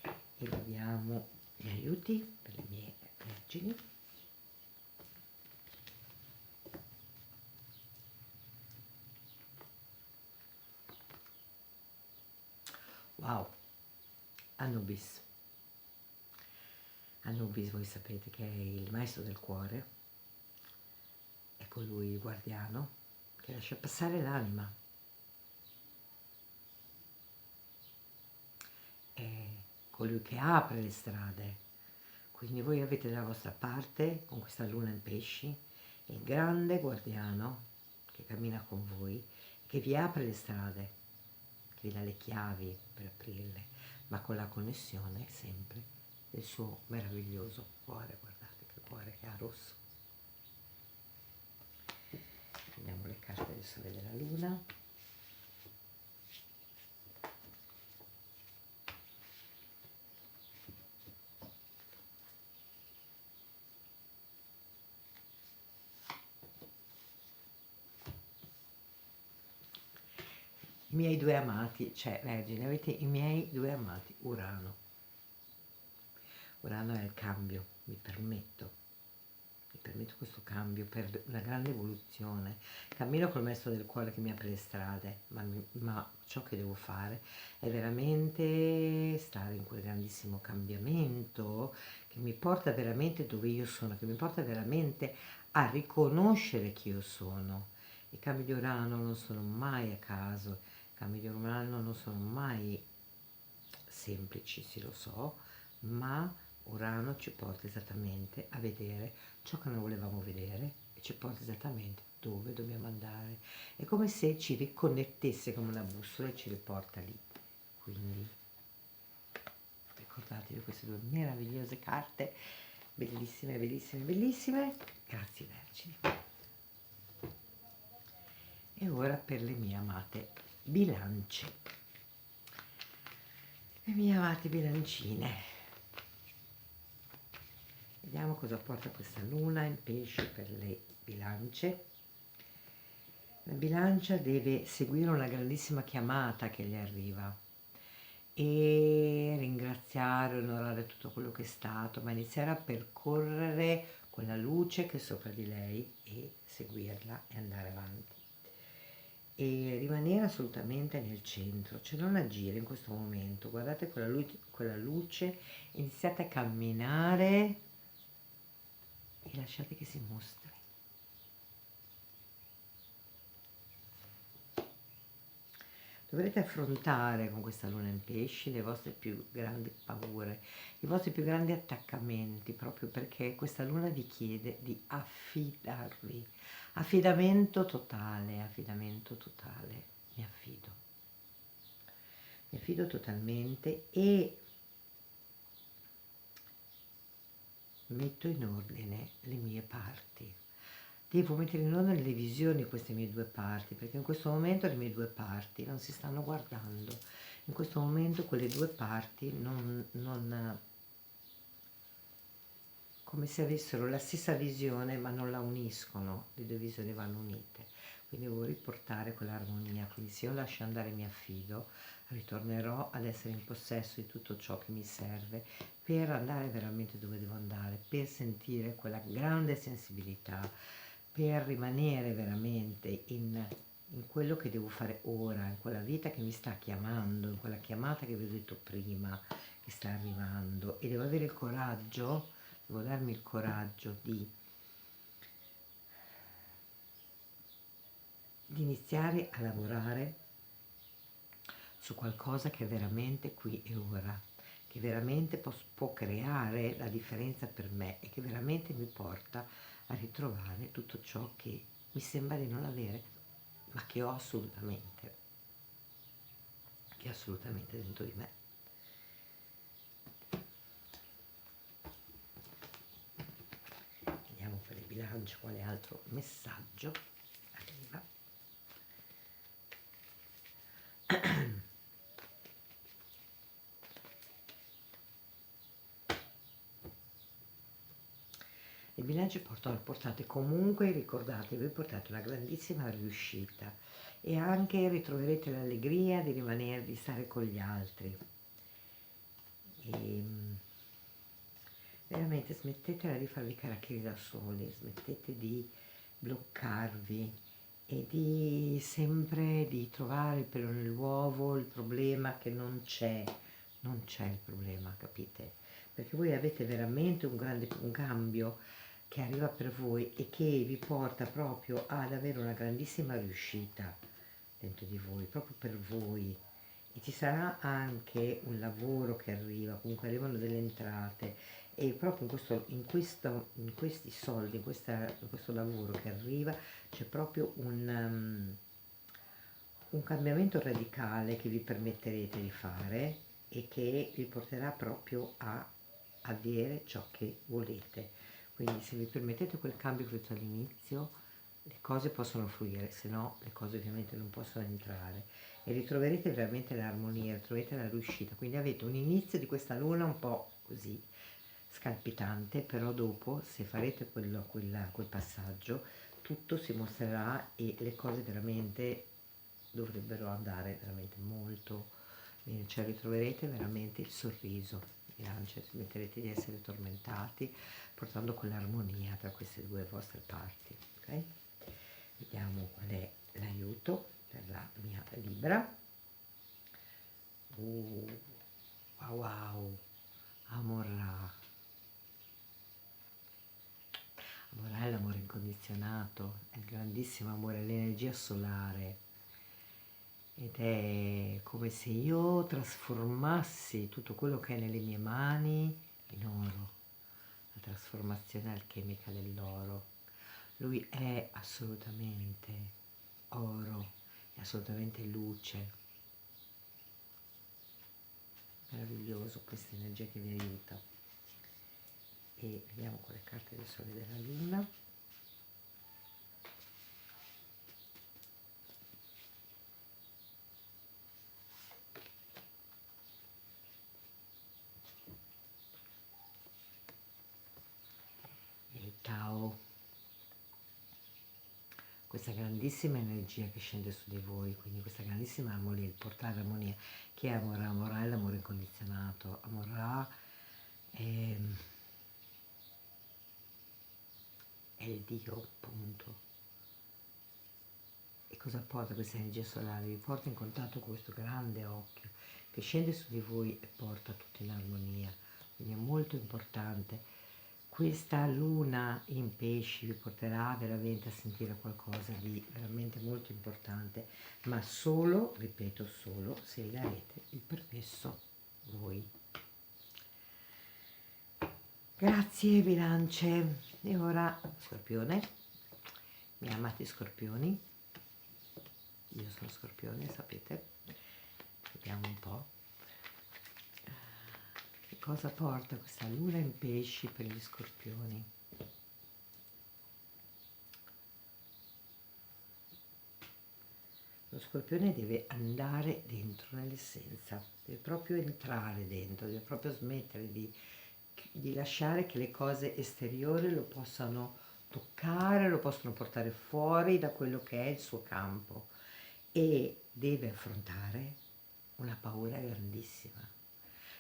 E vediamo gli aiuti per le mie vergini. Wow, Anubis. Anubis, voi sapete che è il maestro del cuore, è colui il guardiano che lascia passare l'anima. È colui che apre le strade. Quindi voi avete dalla vostra parte, con questa luna in pesci, il grande guardiano che cammina con voi, che vi apre le strade, che vi dà le chiavi per aprirle, ma con la connessione sempre del suo meraviglioso cuore. Guardate che cuore che ha rosso. Prendiamo le carte del sole e della luna. I miei due amati, cioè Vergine, avete i miei due amati, Urano. Urano è il cambio, mi permetto questo cambio per una grande evoluzione. Cammino col maestro del cuore che mi apre le strade, ma ciò che devo fare è veramente stare in quel grandissimo cambiamento che mi porta veramente dove io sono, che mi porta veramente a riconoscere chi io sono. I cambi di Urano non sono mai a caso, i cambi di Urano non sono mai semplici, sì lo so, ma Urano ci porta esattamente a vedere ciò che non volevamo vedere e ci porta esattamente dove dobbiamo andare. È come se ci riconnettesse come una bussola e ci riporta lì. Quindi ricordatevi queste due meravigliose carte bellissime, bellissime, bellissime. Grazie Vergini. E ora per le mie amate bilance. Le mie amate bilancine. Vediamo cosa porta questa luna in pesce per le bilance. La bilancia deve seguire una grandissima chiamata che gli arriva e ringraziare, onorare tutto quello che è stato, ma iniziare a percorrere quella luce che è sopra di lei e seguirla e andare avanti. E rimanere assolutamente nel centro, cioè non agire in questo momento. Guardate quella luce, iniziate a camminare e lasciate che si mostri. Dovrete affrontare con questa luna in pesci le vostre più grandi paure, i vostri più grandi attaccamenti, proprio perché questa luna vi chiede di affidarvi. Affidamento totale, mi affido. Mi affido totalmente e metto in ordine le mie parti. Devo mettere in ordine le visioni di queste mie due parti, perché in questo momento le mie due parti non si stanno guardando. In questo momento quelle due parti come se avessero la stessa visione ma non la uniscono, le due visioni vanno unite. Quindi devo riportare quell'armonia, quindi se io lascio andare e mi affido, ritornerò ad essere in possesso di tutto ciò che mi serve per andare veramente dove devo andare, per sentire quella grande sensibilità, per rimanere veramente in quello che devo fare ora, in quella vita che mi sta chiamando, in quella chiamata che vi ho detto prima, che sta arrivando, e devo avere il coraggio, devo darmi il coraggio di iniziare a lavorare su qualcosa che è veramente qui e ora, che veramente può creare la differenza per me e che veramente mi porta a ritrovare tutto ciò che mi sembra di non avere, ma che ho assolutamente dentro di me. Vediamo per il bilancio quale altro messaggio arriva. Le bilance portate comunque, ricordatevi, portate una grandissima riuscita e anche ritroverete l'allegria di rimanere, di stare con gli altri. E veramente smettetela di farvi caracchiri da soli, smettete di bloccarvi e di sempre di trovare il pelo nell'uovo, il problema che non c'è il problema, capite? Perché voi avete veramente un cambio che arriva per voi e che vi porta proprio ad avere una grandissima riuscita dentro di voi, proprio per voi. E ci sarà anche un lavoro che arriva, comunque arrivano delle entrate e proprio in questi soldi, in questo lavoro che arriva, c'è proprio un cambiamento radicale che vi permetterete di fare e che vi porterà proprio a avere ciò che volete. Quindi se vi permettete quel cambio che ho detto all'inizio, le cose possono fluire, se no le cose ovviamente non possono entrare e ritroverete veramente l'armonia, ritroverete la riuscita. Quindi avete un inizio di questa luna un po' così scalpitante, però dopo se farete quel passaggio tutto si mostrerà e le cose veramente dovrebbero andare veramente molto bene, cioè ritroverete veramente il sorriso, cioè smetterete di essere tormentati portando quell'armonia tra queste due vostre parti, ok? Vediamo qual è l'aiuto per la mia Libra. Wow, wow, Amorra. Amore è l'amore incondizionato, è il grandissimo amore, è l'energia solare ed è come se io trasformassi tutto quello che è nelle mie mani in oro, la trasformazione alchemica dell'oro. Lui è assolutamente oro, è assolutamente luce. Meraviglioso questa energia che vi aiuta. e vediamo con le carte del Sole e della Luna. Il Tao, questa grandissima energia che scende su di voi, quindi questa grandissima armonia, il portare armonia. Chi è Amorà? Amorà è l'amore incondizionato, Amorà è il Dio, punto. E cosa porta questa energia solare? Vi porta in contatto con questo grande occhio che scende su di voi e porta tutto in armonia. Quindi è molto importante. Questa luna in pesci vi porterà veramente a sentire qualcosa di veramente molto importante, ma solo, ripeto, solo se darete il permesso voi. Grazie Bilance. E ora Scorpione, miei amati Scorpioni, io sono Scorpione, sapete. Vediamo un po' che cosa porta questa luna in pesci per gli Scorpioni. Lo Scorpione deve andare dentro nell'essenza, deve proprio entrare dentro, deve proprio smettere di lasciare che le cose esteriori lo possano toccare, lo possono portare fuori da quello che è il suo campo, e deve affrontare una paura grandissima.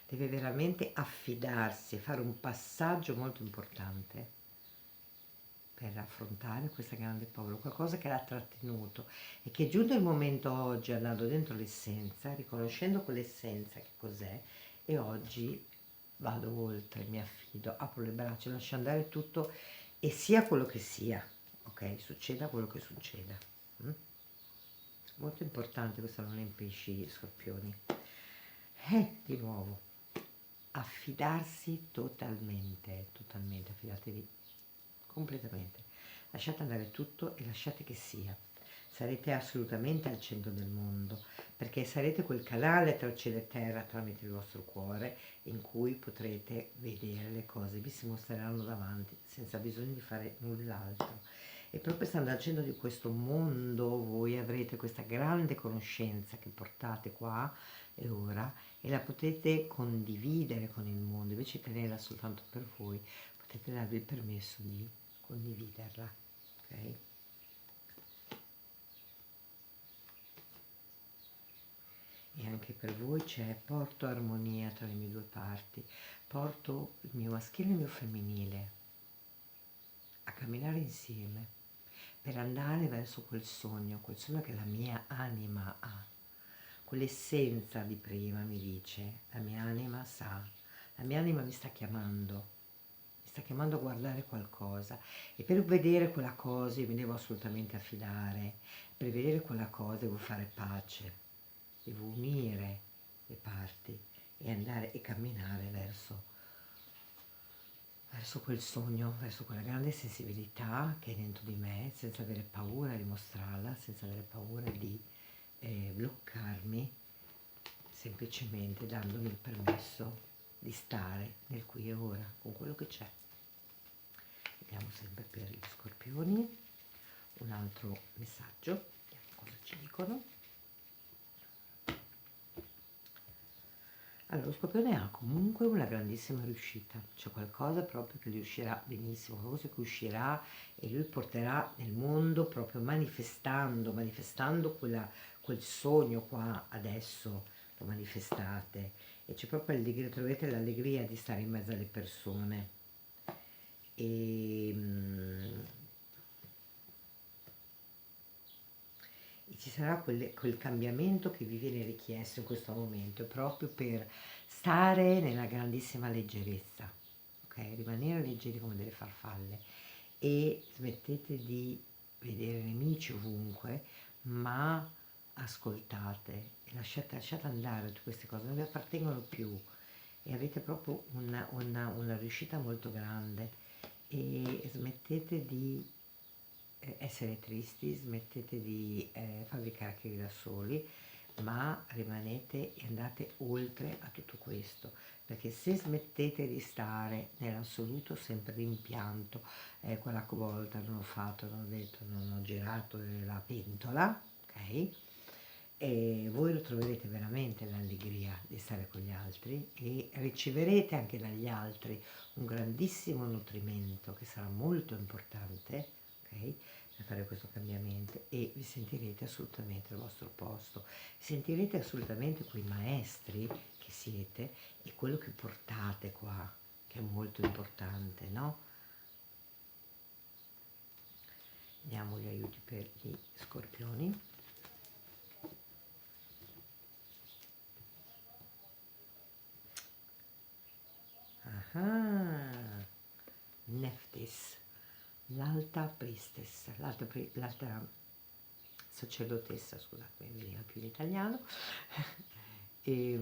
Deve veramente affidarsi e fare un passaggio molto importante per affrontare questa grande paura, qualcosa che l'ha trattenuto, e che è giunto il momento oggi, andando dentro l'essenza, riconoscendo quell'essenza che cos'è, e oggi vado oltre, mi affido, apro le braccia, lascio andare tutto e sia quello che sia, ok? Succeda quello che succeda. Molto importante questa luna in pesci, Scorpioni. Di nuovo, affidarsi totalmente, affidatevi completamente. Lasciate andare tutto e lasciate che sia. Sarete assolutamente al centro del mondo, perché sarete quel canale tra cielo e terra tramite il vostro cuore, in cui potrete vedere le cose, vi si mostreranno davanti senza bisogno di fare null'altro. E proprio stando al centro di questo mondo voi avrete questa grande conoscenza che portate qua e ora, e la potete condividere con il mondo, invece di tenerla soltanto per voi, potete darvi il permesso di condividerla, ok? E anche per voi c'è porto armonia tra le mie due parti, porto il mio maschile e il mio femminile a camminare insieme per andare verso quel sogno che la mia anima ha, quell'essenza di prima mi dice, la mia anima sa, la mia anima mi sta chiamando a guardare qualcosa, e per vedere quella cosa io mi devo assolutamente affidare, per vedere quella cosa devo fare pace, devo unire le parti e andare e camminare verso quel sogno, verso quella grande sensibilità che è dentro di me, senza avere paura di mostrarla, senza avere paura di bloccarmi, semplicemente dandomi il permesso di stare nel qui e ora con quello che c'è. Vediamo sempre per gli Scorpioni un altro messaggio, vediamo cosa ci dicono. Allora, lo Scorpione ha comunque una grandissima riuscita, c'è qualcosa proprio che gli uscirà benissimo, qualcosa che uscirà e lui porterà nel mondo proprio manifestando quel sogno qua adesso, lo manifestate, e c'è proprio l'allegria, troverete l'allegria di stare in mezzo alle persone. E ci sarà quel cambiamento che vi viene richiesto in questo momento, proprio per stare nella grandissima leggerezza, ok? Rimanere leggeri come delle farfalle, e smettete di vedere nemici ovunque, ma ascoltate e lasciate andare tutte queste cose, non vi appartengono più, e avete proprio una riuscita molto grande, e smettete di essere tristi, smettete di farvi carichi da soli, ma rimanete e andate oltre a tutto questo, perché se smettete di stare nell'assoluto sempre rimpianto, quella volta non ho fatto, non ho detto, non ho girato la pentola, ok? E voi lo troverete veramente l'allegria di stare con gli altri e riceverete anche dagli altri un grandissimo nutrimento che sarà molto importante, ok? Per fare questo cambiamento e vi sentirete assolutamente al vostro posto, sentirete assolutamente quei maestri che siete e quello che portate qua, che è molto importante, no? Diamo gli aiuti per gli scorpioni. Ah, Neftis, l'alta priestess, l'alta sacerdotessa, scusate, mi veniva più in italiano. E,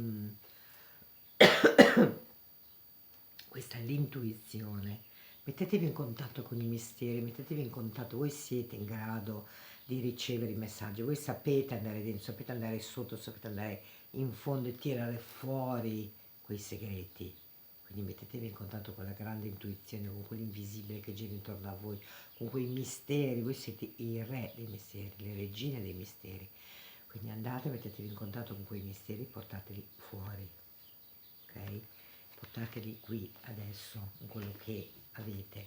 questa è l'intuizione. Mettetevi in contatto con i misteri, mettetevi in contatto, voi siete in grado di ricevere i messaggi, voi sapete andare dentro, sapete andare sotto, sapete andare in fondo e tirare fuori quei segreti. Quindi mettetevi in contatto con la grande intuizione, con quell'invisibile che gira intorno a voi, con quei misteri, voi siete i re dei misteri, le regine dei misteri. Quindi andate, mettetevi in contatto con quei misteri, portateli fuori, ok? Portateli qui, adesso, in quello che avete.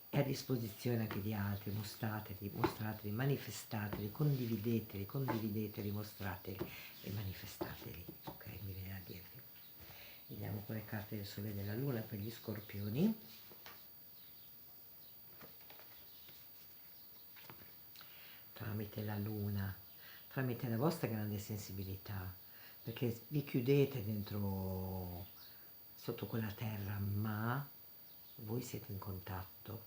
È a disposizione anche di altri, mostrateli, mostrateli, manifestateli, condivideteli, condivideteli, mostrateli e manifestateli, ok? Mi viene a dirvi. Vediamo con le carte del Sole e della Luna per gli Scorpioni. Tramite la Luna, tramite la vostra grande sensibilità, perché vi chiudete dentro, sotto quella terra, ma voi siete in contatto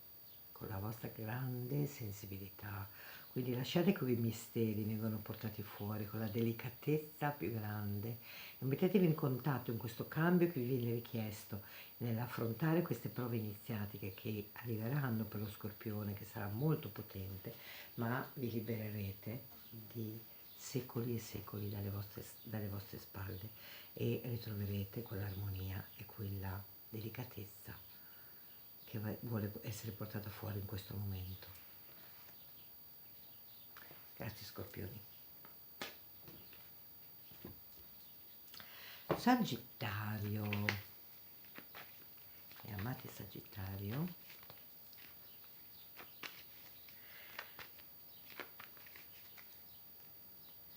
con la vostra grande sensibilità. Quindi lasciate che quei misteri vengano portati fuori con la delicatezza più grande e mettetevi in contatto in questo cambio che vi viene richiesto nell'affrontare queste prove iniziatiche che arriveranno per lo Scorpione, che sarà molto potente, ma vi libererete di secoli e secoli dalle vostre spalle e ritroverete quell'armonia e quella delicatezza che vuole essere portata fuori in questo momento. Grazie Scorpioni. Sagittario, e amate Sagittario,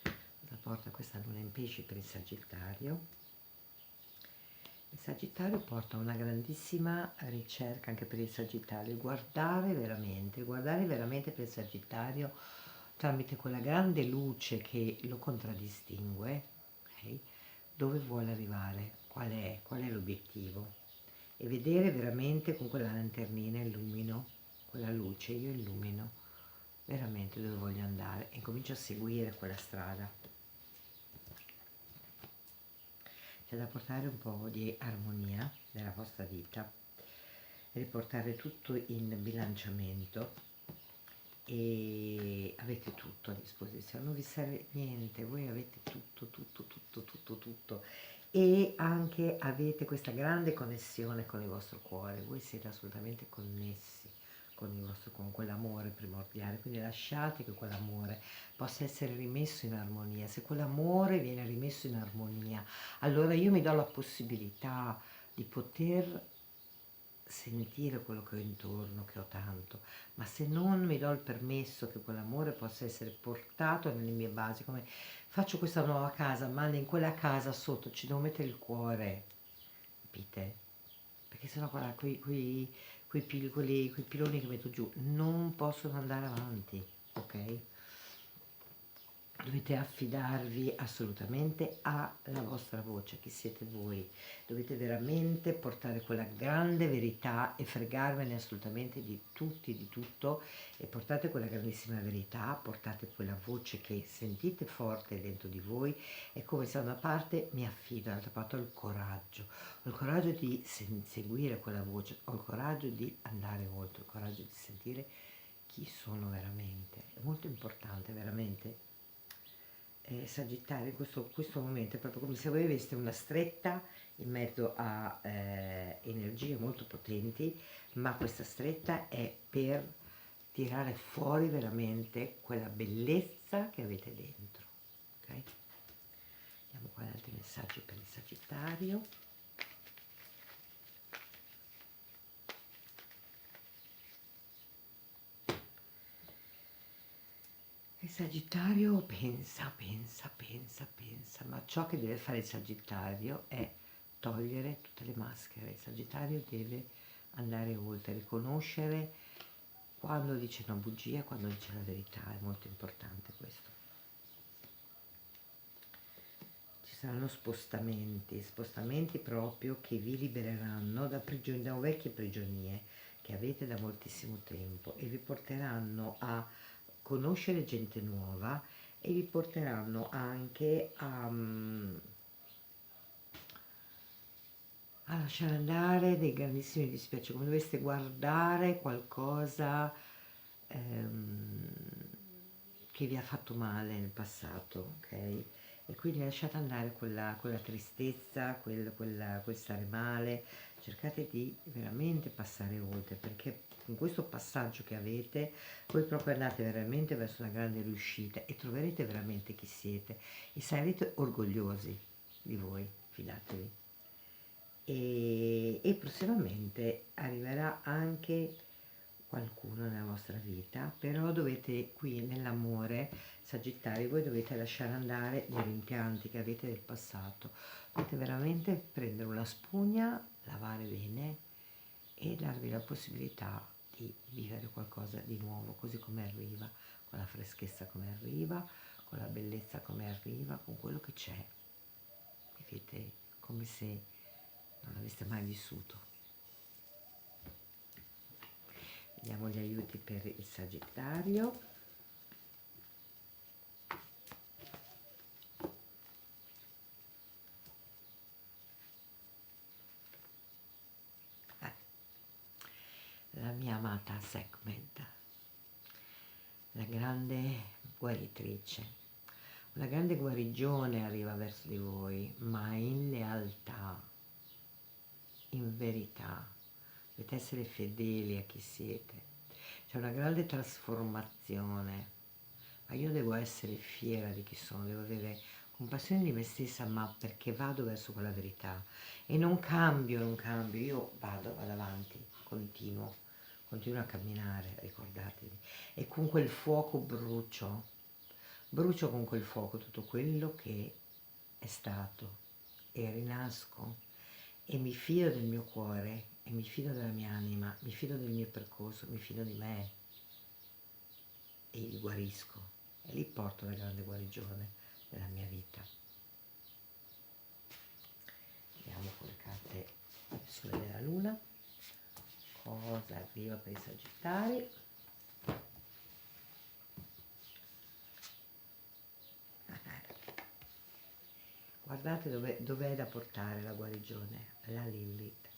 cosa porta questa luna in pesci per il Sagittario? Il Sagittario porta una grandissima ricerca anche per il Sagittario, guardare veramente per il Sagittario tramite quella grande luce che lo contraddistingue, ok? Dove vuole arrivare, qual è l'obiettivo e vedere veramente con quella lanternina illumino quella luce, io illumino veramente dove voglio andare e comincio a seguire quella strada. C'è da portare un po' di armonia nella vostra vita, riportare tutto in bilanciamento e avete tutto a disposizione, non vi serve niente, voi avete tutto, tutto, tutto, tutto, tutto e anche avete questa grande connessione con il vostro cuore, voi siete assolutamente connessi con il vostro, con quell'amore primordiale, quindi lasciate che quell'amore possa essere rimesso in armonia. Se quell'amore viene rimesso in armonia, allora io mi do la possibilità di poter sentire quello che ho intorno, che ho tanto, ma se non mi do il permesso che quell'amore possa essere portato nelle mie basi, come faccio questa nuova casa, ma in quella casa sotto ci devo mettere il cuore, capite? Perché sennò guarda, quei piloni che metto giù non possono andare avanti, ok? Dovete affidarvi assolutamente alla vostra voce, che siete voi. Dovete veramente portare quella grande verità e fregarvene assolutamente di tutti, di tutto, e portate quella grandissima verità, portate quella voce che sentite forte dentro di voi e come se da una parte mi affido, dall'altra parte ho il coraggio di seguire quella voce, ho il coraggio di andare oltre, il coraggio di sentire chi sono veramente. È molto importante, veramente Sagittario, in questo momento è proprio come se voi aveste una stretta in mezzo a energie molto potenti, ma questa stretta è per tirare fuori veramente quella bellezza che avete dentro. Ok? Vediamo qua altri messaggi per il Sagittario. Il Sagittario pensa, ma ciò che deve fare il Sagittario è togliere tutte le maschere. Il Sagittario deve andare oltre, riconoscere quando dice una bugia e quando dice la verità, è molto importante questo. Ci saranno spostamenti proprio che vi libereranno da vecchie prigionie che avete da moltissimo tempo e vi porteranno a conoscere gente nuova e vi porteranno anche a lasciare andare dei grandissimi dispiaceri, come doveste guardare qualcosa che vi ha fatto male nel passato, ok? E quindi lasciate andare quella tristezza, quel stare male, cercate di veramente passare oltre, perché con questo passaggio che avete, voi proprio andate veramente verso una grande riuscita e troverete veramente chi siete e sarete orgogliosi di voi, fidatevi. E prossimamente arriverà anche qualcuno nella vostra vita, però dovete, qui nell'amore Sagittario, voi dovete lasciare andare gli rimpianti che avete del passato, dovete veramente prendere una spugna, lavare bene e darvi la possibilità di vivere qualcosa di nuovo, così come arriva, con la freschezza come arriva, con la bellezza come arriva, con quello che c'è. Vivete come se non l'aveste mai vissuto. Vediamo gli aiuti per il Sagittario. La mia amata Sekhmet, la grande guaritrice. Una grande guarigione arriva verso di voi, ma in lealtà, in verità. Dovete essere fedeli a chi siete. C'è una grande trasformazione, ma io devo essere fiera di chi sono, devo avere compassione di me stessa, ma perché vado verso quella verità e non cambio, io vado avanti, continuo a camminare, ricordatevi, e con quel fuoco brucio con quel fuoco tutto quello che è stato e rinasco e mi fido del mio cuore e mi fido della mia anima, mi fido del mio percorso, mi fido di me e li guarisco e li porto la grande guarigione della mia vita. Vediamo con le carte del Sole e della Luna cosa arriva per i Sagittari. Guardate dov'è da portare la guarigione, la Lilith.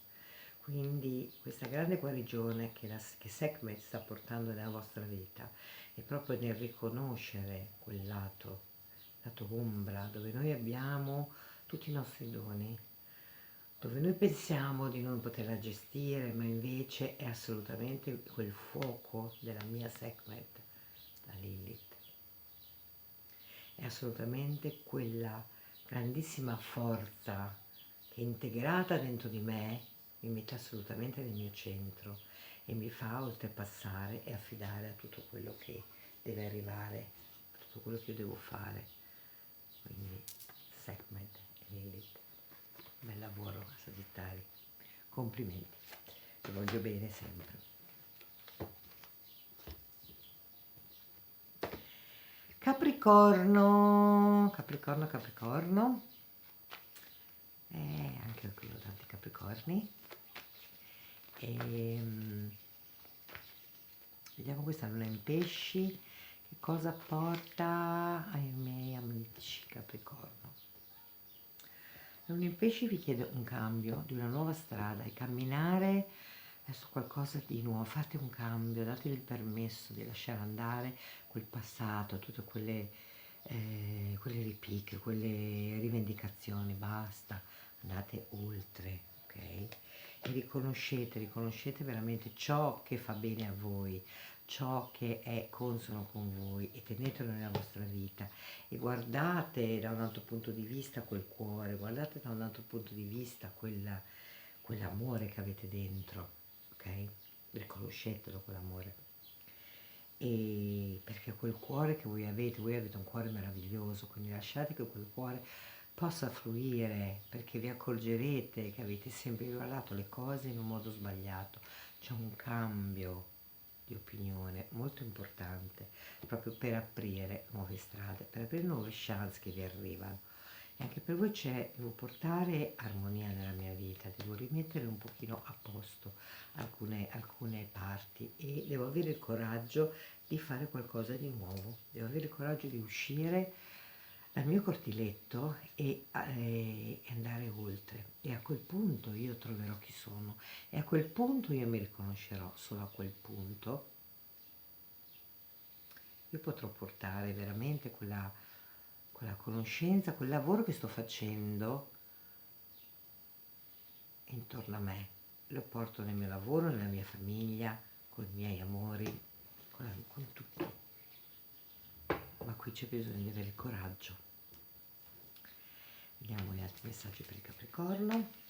Quindi questa grande guarigione che Sekhmet sta portando nella vostra vita è proprio nel riconoscere quel lato ombra, dove noi abbiamo tutti i nostri doni, dove noi pensiamo di non poterla gestire, ma invece è assolutamente quel fuoco della mia Sekhmet, la Lilith. È assolutamente quella grandissima forza che è integrata dentro di me, mi mette assolutamente nel mio centro e mi fa oltrepassare e affidare a tutto quello che deve arrivare, a tutto quello che io devo fare. Quindi Sekhmet e Lilith, bel lavoro Sagittari, complimenti, ti voglio bene sempre. Capricorno, anche qui ho tanti Capricorni. Vediamo questa luna in pesci, che cosa porta ai miei amici Capricorno. La luna in pesci vi chiede un cambio, di una nuova strada, e camminare verso qualcosa di nuovo. Fate un cambio, datevi il permesso di lasciare andare quel passato, tutte quelle quelle ripicche, quelle rivendicazioni, basta, andate oltre, ok? E riconoscete veramente ciò che fa bene a voi, ciò che è consono con voi e tenetelo nella vostra vita e guardate da un altro punto di vista quel cuore, guardate da un altro punto di vista quell'amore che avete dentro, ok? Riconoscetelo quell'amore. E perché quel cuore che voi avete un cuore meraviglioso, quindi lasciate che quel cuore possa fluire, perché vi accorgerete che avete sempre guardato le cose in un modo sbagliato. C'è un cambio di opinione molto importante proprio per aprire nuove strade, per aprire nuove chance che vi arrivano. E anche per voi devo portare armonia nella mia vita, devo rimettere un pochino a posto alcune parti e devo avere il coraggio di fare qualcosa di nuovo, devo avere il coraggio di uscire dal mio cortiletto e andare oltre. E a quel punto io troverò chi sono e a quel punto io mi riconoscerò, solo a quel punto io potrò portare veramente quella conoscenza, quel lavoro che sto facendo intorno a me. Lo porto nel mio lavoro, nella mia famiglia, con i miei amori, con tutti. Ma qui c'è bisogno di avere il coraggio. Vediamo gli altri messaggi per il Capricorno.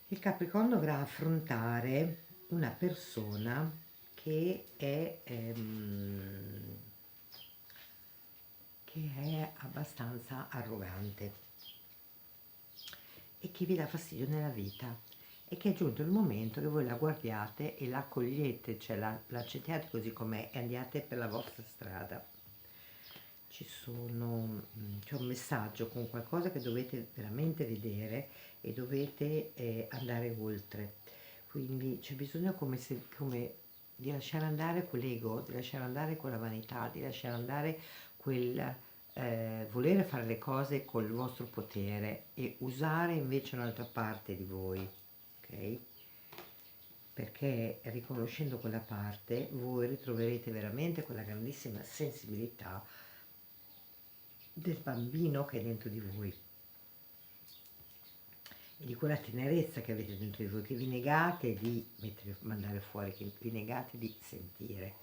Il Capricorno dovrà affrontare una persona che è abbastanza arrogante e che vi dà fastidio nella vita e che è giunto il momento che voi la guardiate e la accogliete, cioè l'accettiate così com'è e andiate per la vostra strada. C'è un messaggio con qualcosa che dovete veramente vedere e dovete andare oltre. Quindi c'è bisogno come di lasciare andare quell'ego, di lasciare andare quella vanità, di lasciare andare quel volere fare le cose col vostro potere e usare invece un'altra parte di voi, ok? Perché riconoscendo quella parte voi ritroverete veramente quella grandissima sensibilità del bambino che è dentro di voi e di quella tenerezza che avete dentro di voi, che vi negate di mandare fuori, che vi negate di sentire,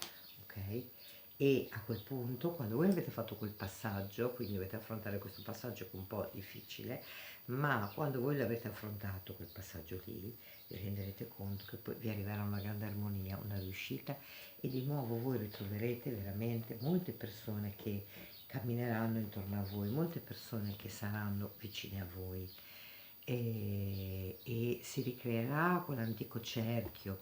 ok? E a quel punto, quando voi avete fatto quel passaggio, quindi dovete affrontare questo passaggio che è un po' difficile, ma quando voi l'avete affrontato quel passaggio lì, vi renderete conto che poi vi arriverà una grande armonia, una riuscita e di nuovo voi ritroverete veramente molte persone che cammineranno intorno a voi, molte persone che saranno vicine a voi e si ricreerà quell'antico cerchio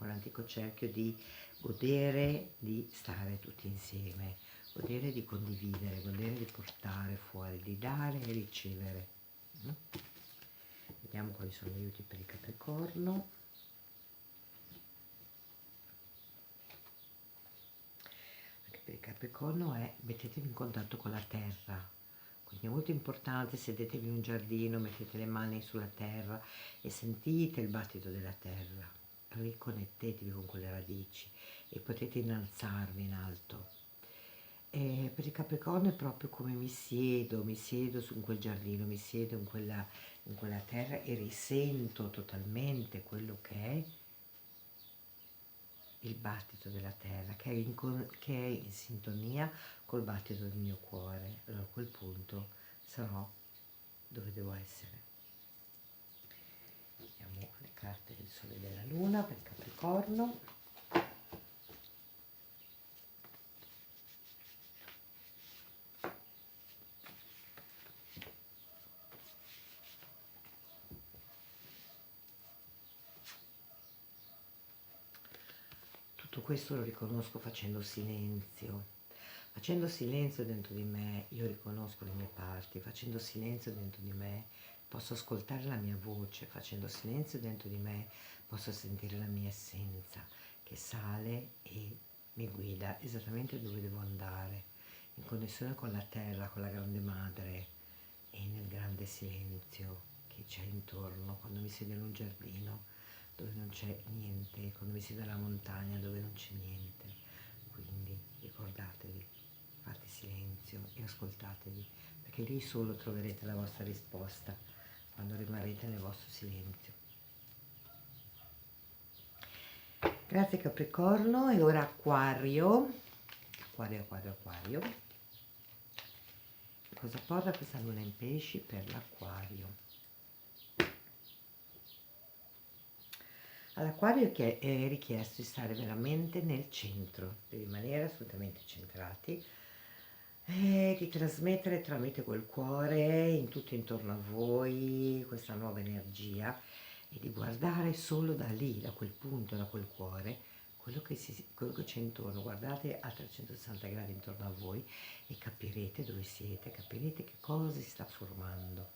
di godere di stare tutti insieme, godere di condividere, godere di portare fuori, di dare e ricevere. Mm? Vediamo quali sono gli aiuti per il Capricorno. Anche per il Capricorno è mettetevi in contatto con la terra. Quindi è molto importante, sedetevi in un giardino, mettete le mani sulla terra e sentite il battito della terra. Riconnettetevi con quelle radici e potete innalzarvi in alto. E per il Capricorno è proprio come mi siedo su quel giardino, mi siedo in quella terra e risento totalmente quello che è il battito della terra, che è in sintonia col battito del mio cuore. Allora a quel punto sarò dove devo essere. Vediamo le carte del Sole e della Luna per Capricorno. Tutto questo lo riconosco facendo silenzio. Facendo silenzio dentro di me, io riconosco le mie parti, facendo silenzio dentro di me posso ascoltare la mia voce, facendo silenzio dentro di me posso sentire la mia essenza che sale e mi guida esattamente dove devo andare. in connessione con la terra, con la grande madre e nel grande silenzio che c'è intorno, quando mi siedo in un giardino dove non c'è niente, quando mi siedo nella montagna dove non c'è niente. Quindi ricordatevi, fate silenzio e ascoltatevi, perché lì solo troverete la vostra risposta, quando rimarrete nel vostro silenzio. Grazie Capricorno, e ora Acquario. Acquario. Cosa porta questa luna in pesci per l'Acquario? All'Acquario è richiesto di stare veramente nel centro, di rimanere assolutamente centrati, e di trasmettere tramite quel cuore in tutto intorno a voi questa nuova energia e di guardare solo da lì, da quel punto, da quel cuore, quello che c'è intorno. Guardate a 360 gradi intorno a voi e capirete dove siete, capirete che cosa si sta formando.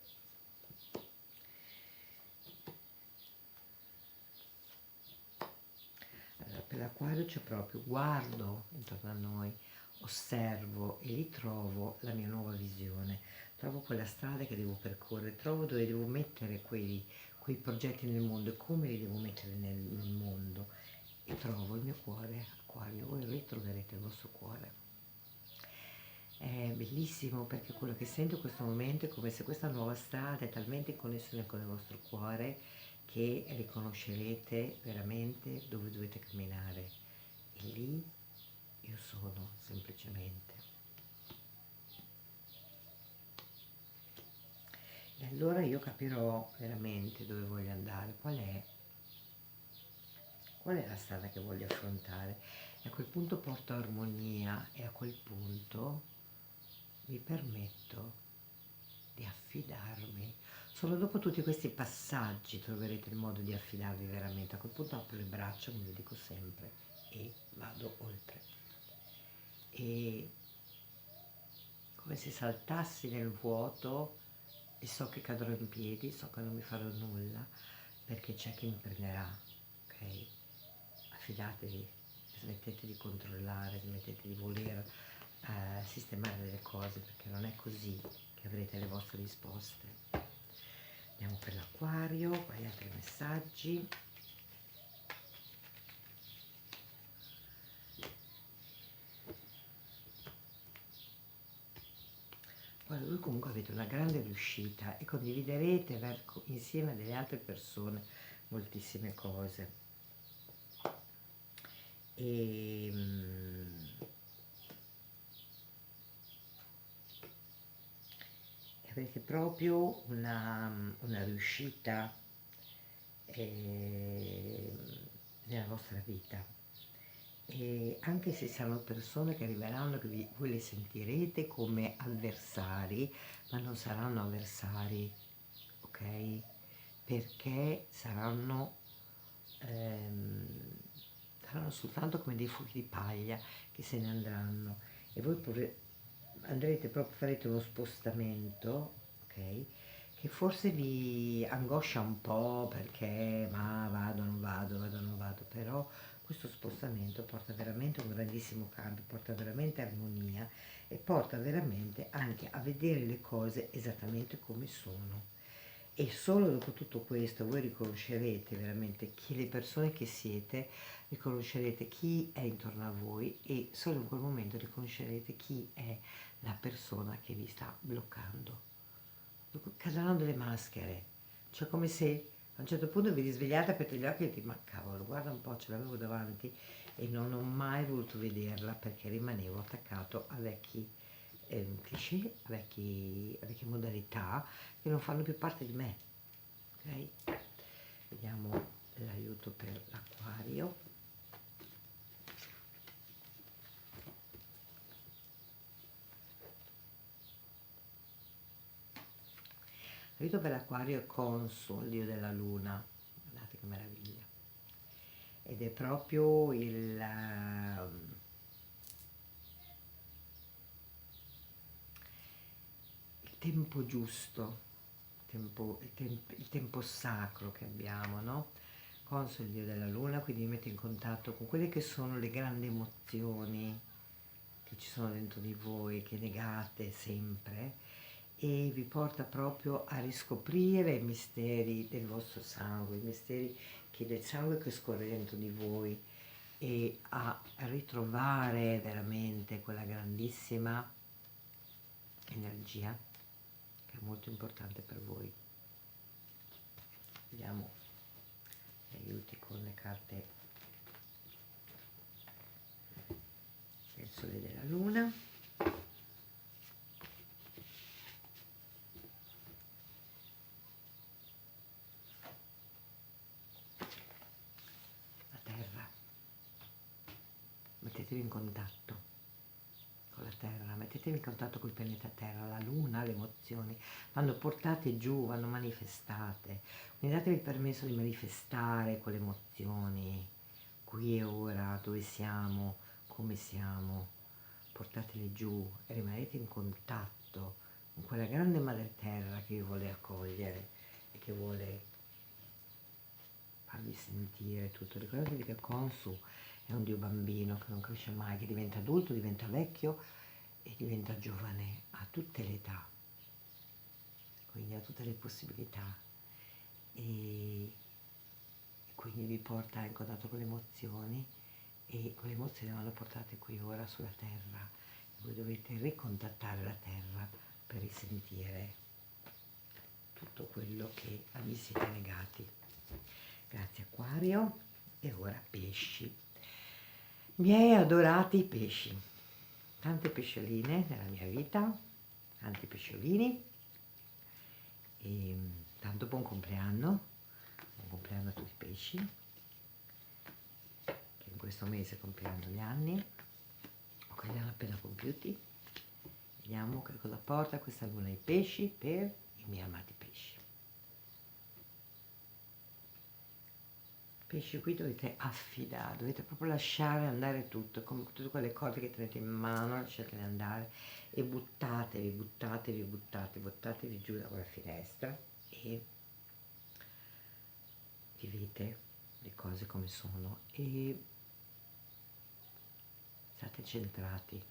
Allora, per l'Acquario c'è proprio guardo intorno a noi, osservo e lì trovo la mia nuova visione, trovo quella strada che devo percorrere, trovo dove devo mettere quei progetti nel mondo e come li devo mettere nel mondo, e trovo il mio cuore, Acquario. Voi ritroverete il vostro cuore. È bellissimo, perché quello che sento in questo momento è come se questa nuova strada è talmente in connessione con il vostro cuore che riconoscerete veramente dove dovete camminare. E lì io sono, semplicemente. E allora io capirò veramente dove voglio andare, qual è la strada che voglio affrontare. E a quel punto porto armonia, e a quel punto vi permetto di affidarmi. Solo dopo tutti questi passaggi troverete il modo di affidarvi veramente. A quel punto apro le braccia, come vi dico sempre, e vado oltre. E come se saltassi nel vuoto, e so che cadrò in piedi, so che non mi farò nulla, perché c'è chi mi prenderà, ok? Affidatevi, smettete di controllare, smettete di voler sistemare delle cose, perché non è così che avrete le vostre risposte. Andiamo per l'Acquario, quali altri messaggi? Guarda, voi comunque avete una grande riuscita e condividerete insieme a delle altre persone moltissime cose. E avrete proprio una riuscita nella vostra vita. E anche se saranno persone che arriveranno, che voi le sentirete come avversari, ma non saranno avversari, ok? Perché saranno soltanto come dei fuochi di paglia che se ne andranno, e voi andrete proprio, farete uno spostamento, ok? Che forse vi angoscia un po', perché ma vado, non vado, vado, non vado, però questo spostamento porta veramente un grandissimo cambio, porta veramente armonia e porta veramente anche a vedere le cose esattamente come sono. E solo dopo tutto questo voi riconoscerete veramente chi le persone che siete, riconoscerete chi è intorno a voi, e solo in quel momento riconoscerete chi è la persona che vi sta bloccando. Cadranno delle maschere, cioè come se a un certo punto vi risvegliate, aprite gli occhi e dite: ma cavolo, guarda un po', ce l'avevo davanti e non ho mai voluto vederla, perché rimanevo attaccato a vecchi cliché, a vecchie modalità che non fanno più parte di me, ok? Vediamo l'aiuto per l'Acquario. L'aiuto per l'Acquario è Consul, dio della luna, guardate che meraviglia, ed è proprio il tempo giusto, il tempo sacro che abbiamo, no? Consul, dio della luna, quindi mi mette in contatto con quelle che sono le grandi emozioni che ci sono dentro di voi, che negate sempre, e vi porta proprio a riscoprire i misteri del vostro sangue, i misteri del sangue che scorre dentro di voi, e a ritrovare veramente quella grandissima energia che è molto importante per voi. Vediamo gli aiuti con le carte del Sole e della Luna. La Terra. Mettetevi in contatto con la Terra, mettetevi in contatto col pianeta Terra, la Luna, le emozioni vanno portate giù, vanno manifestate, quindi datevi il permesso di manifestare quelle emozioni, qui e ora, dove siamo, come siamo, portatele giù e rimanete in contatto con quella grande Madre Terra che vi vuole accogliere e che vuole farvi sentire tutto. Ricordatevi che Khonsu è un dio bambino che non cresce mai, che diventa adulto, diventa vecchio e diventa giovane a tutte le età, quindi ha tutte le possibilità, e quindi vi porta in contatto con le emozioni, e quelle emozioni vanno portate qui ora sulla Terra. Voi dovete ricontattare la Terra per risentire tutto quello che vi siete negati. Grazie Acquario. E ora pesci. Miei adorati pesci. Tante pescioline nella mia vita, tanti pesciolini, e tanto buon compleanno a tutti i pesci che in questo mese compieranno gli anni o che li hanno appena compiuti. Vediamo che cosa porta questa luna ai pesci per i miei amati pesci. Pesci, qui dovete affidare, dovete proprio lasciare andare tutto, come tutte quelle cose che tenete in mano, lasciatele andare e buttatevi giù da quella finestra e vivete le cose come sono e state centrati.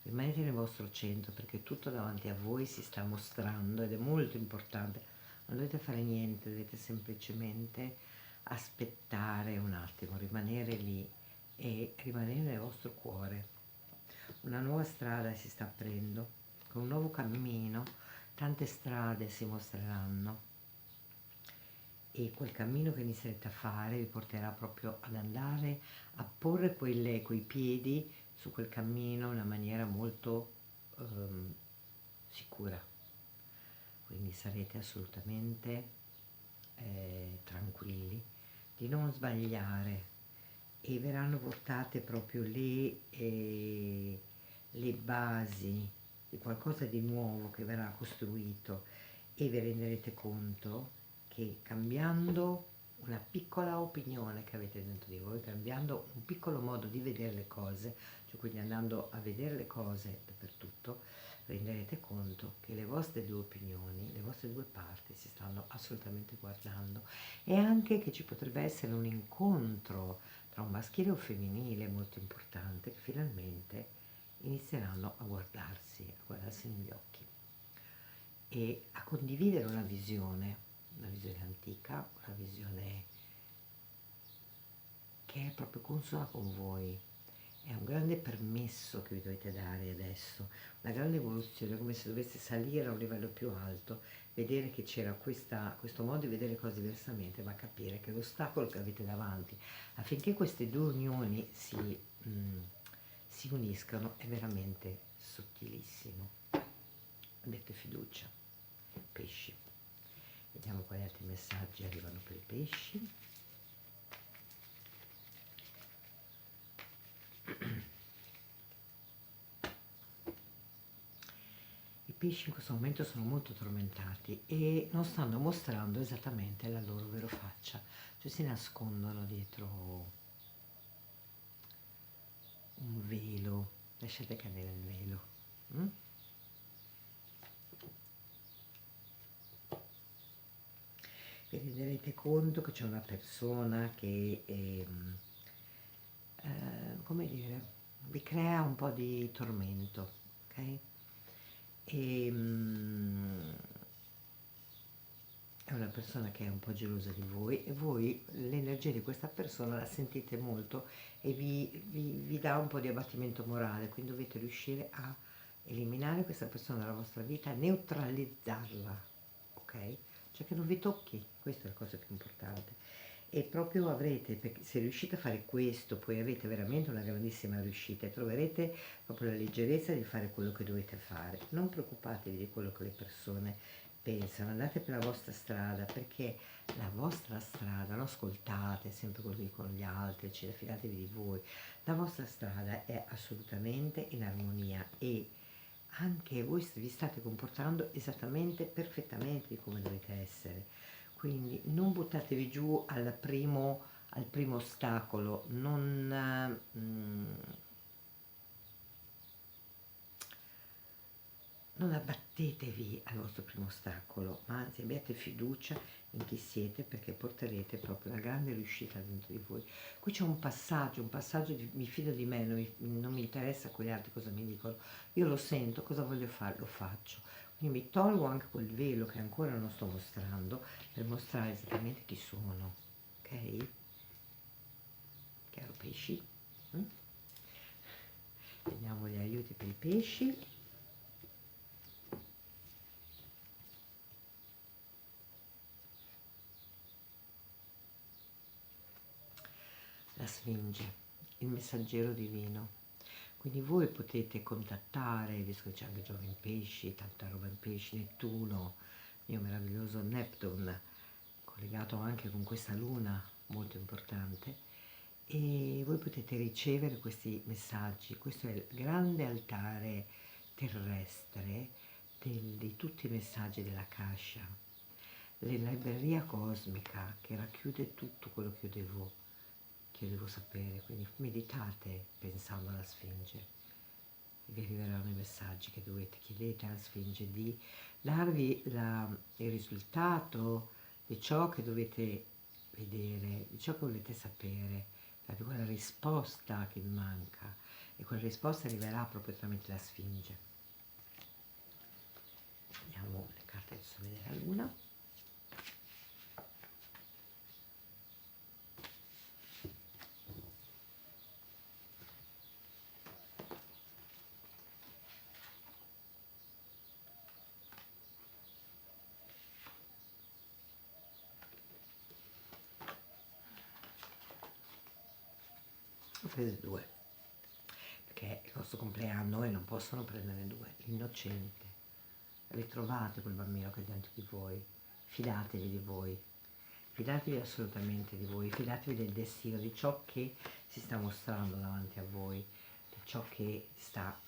Rimanete nel vostro centro, perché tutto davanti a voi si sta mostrando ed è molto importante. Non dovete fare niente, dovete semplicemente aspettare un attimo, rimanere lì e rimanere nel vostro cuore. Una nuova strada si sta aprendo, con un nuovo cammino, tante strade si mostreranno e quel cammino che inizierete a fare vi porterà proprio ad andare a porre quei piedi su quel cammino in una maniera molto sicura. Quindi sarete assolutamente tranquilli di non sbagliare e verranno portate proprio le basi di qualcosa di nuovo che verrà costruito, e vi renderete conto che cambiando una piccola opinione che avete dentro di voi, cambiando un piccolo modo di vedere le cose, cioè quindi andando a vedere le cose dappertutto, renderete conto che le vostre due opinioni, le vostre due parti si stanno assolutamente guardando, e anche che ci potrebbe essere un incontro tra un maschile e un femminile molto importante, che finalmente inizieranno a guardarsi negli occhi e a condividere una visione antica, una visione che è proprio consona con voi. È un grande permesso che vi dovete dare adesso, una grande evoluzione, come se doveste salire a un livello più alto, vedere che c'era questo modo di vedere le cose diversamente, ma capire che l'ostacolo che avete davanti affinché queste due unioni si uniscano è veramente sottilissimo. Avete fiducia, pesci. Vediamo quali altri messaggi arrivano per i pesci. I pesci in questo momento sono molto tormentati e non stanno mostrando esattamente la loro vera faccia, cioè si nascondono dietro un velo. Lasciate cadere il velo. Vi renderete conto che c'è una persona che come dire, vi crea un po' di tormento, ok? E, è una persona che è un po' gelosa di voi e voi l'energia di questa persona la sentite molto e vi dà un po' di abbattimento morale, quindi dovete riuscire a eliminare questa persona dalla vostra vita, neutralizzarla, ok? Cioè che non vi tocchi, questa è la cosa più importante. E proprio avrete, perché se riuscite a fare questo, poi avete veramente una grandissima riuscita e troverete proprio la leggerezza di fare quello che dovete fare. Non preoccupatevi di quello che le persone pensano, andate per la vostra strada, perché la vostra strada, non ascoltate sempre quello che dicono gli altri, cioè, fidatevi di voi, la vostra strada è assolutamente in armonia e anche voi vi state comportando esattamente, perfettamente di come dovete essere. Quindi non buttatevi giù al primo ostacolo, non abbattetevi al vostro primo ostacolo, ma anzi abbiate fiducia in chi siete perché porterete proprio una grande riuscita dentro di voi. Qui c'è un passaggio di mi fido di me, non mi interessa quegli altri cosa mi dicono, io lo sento, cosa voglio fare? Lo faccio. Quindi mi tolgo anche quel velo che ancora non sto mostrando per mostrare esattamente chi sono, ok? Chiaro pesci? Mm? Vediamo gli aiuti per i pesci. La Sfinge, il messaggero divino. Quindi voi potete contattare, visto che c'è anche Giove in pesci, tanta roba in pesci, Nettuno, mio meraviglioso Neptune, collegato anche con questa luna molto importante, e voi potete ricevere questi messaggi. Questo è il grande altare terrestre di tutti i messaggi della Kasha, la libreria cosmica che racchiude tutto quello che io devo sapere, quindi meditate pensando alla Sfinge e vi arriveranno i messaggi che dovete, chiedete alla Sfinge di darvi il risultato di ciò che dovete vedere, di ciò che volete sapere, darvi quella risposta che vi manca e quella risposta arriverà proprio tramite la Sfinge. Vediamo le carte del Sole e della Luna. Ho preso due, perché è il vostro compleanno e non possono prendere due. L'innocente. Ritrovate quel bambino che è dentro di voi, fidatevi di voi, fidatevi assolutamente di voi, fidatevi del destino, di ciò che si sta mostrando davanti a voi, di ciò che sta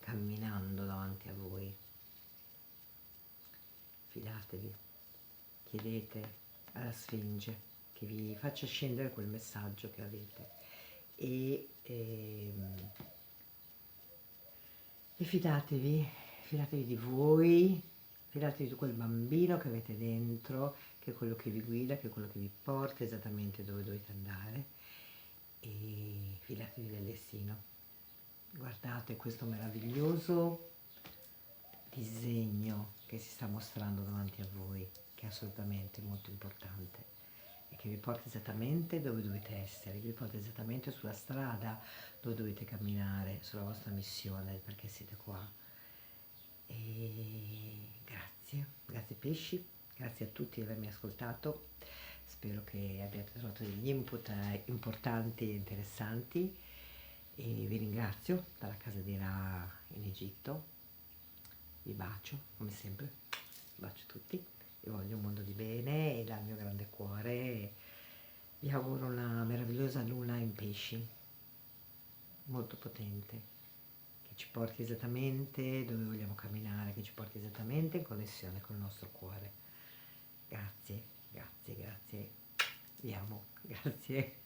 camminando davanti a voi. Fidatevi, chiedete alla Sfinge che vi faccia scendere quel messaggio che avete e fidatevi di voi, fidatevi di quel bambino che avete dentro, che è quello che vi guida, che è quello che vi porta esattamente dove dovete andare e fidatevi del destino. Guardate questo meraviglioso disegno che si sta mostrando davanti a voi, che è assolutamente molto importante e che vi porta esattamente dove dovete essere, vi porta esattamente sulla strada dove dovete camminare, sulla vostra missione, perché siete qua. E grazie pesci, grazie a tutti di avermi ascoltato, spero che abbiate trovato degli input importanti e interessanti e vi ringrazio dalla casa di Ra in Egitto, vi bacio come sempre, bacio tutti, vi voglio un mondo di bene e dal mio grande cuore vi auguro una meravigliosa luna in pesci, molto potente, che ci porti esattamente dove vogliamo camminare, che ci porti esattamente in connessione con il nostro cuore. Grazie, vi amo, grazie.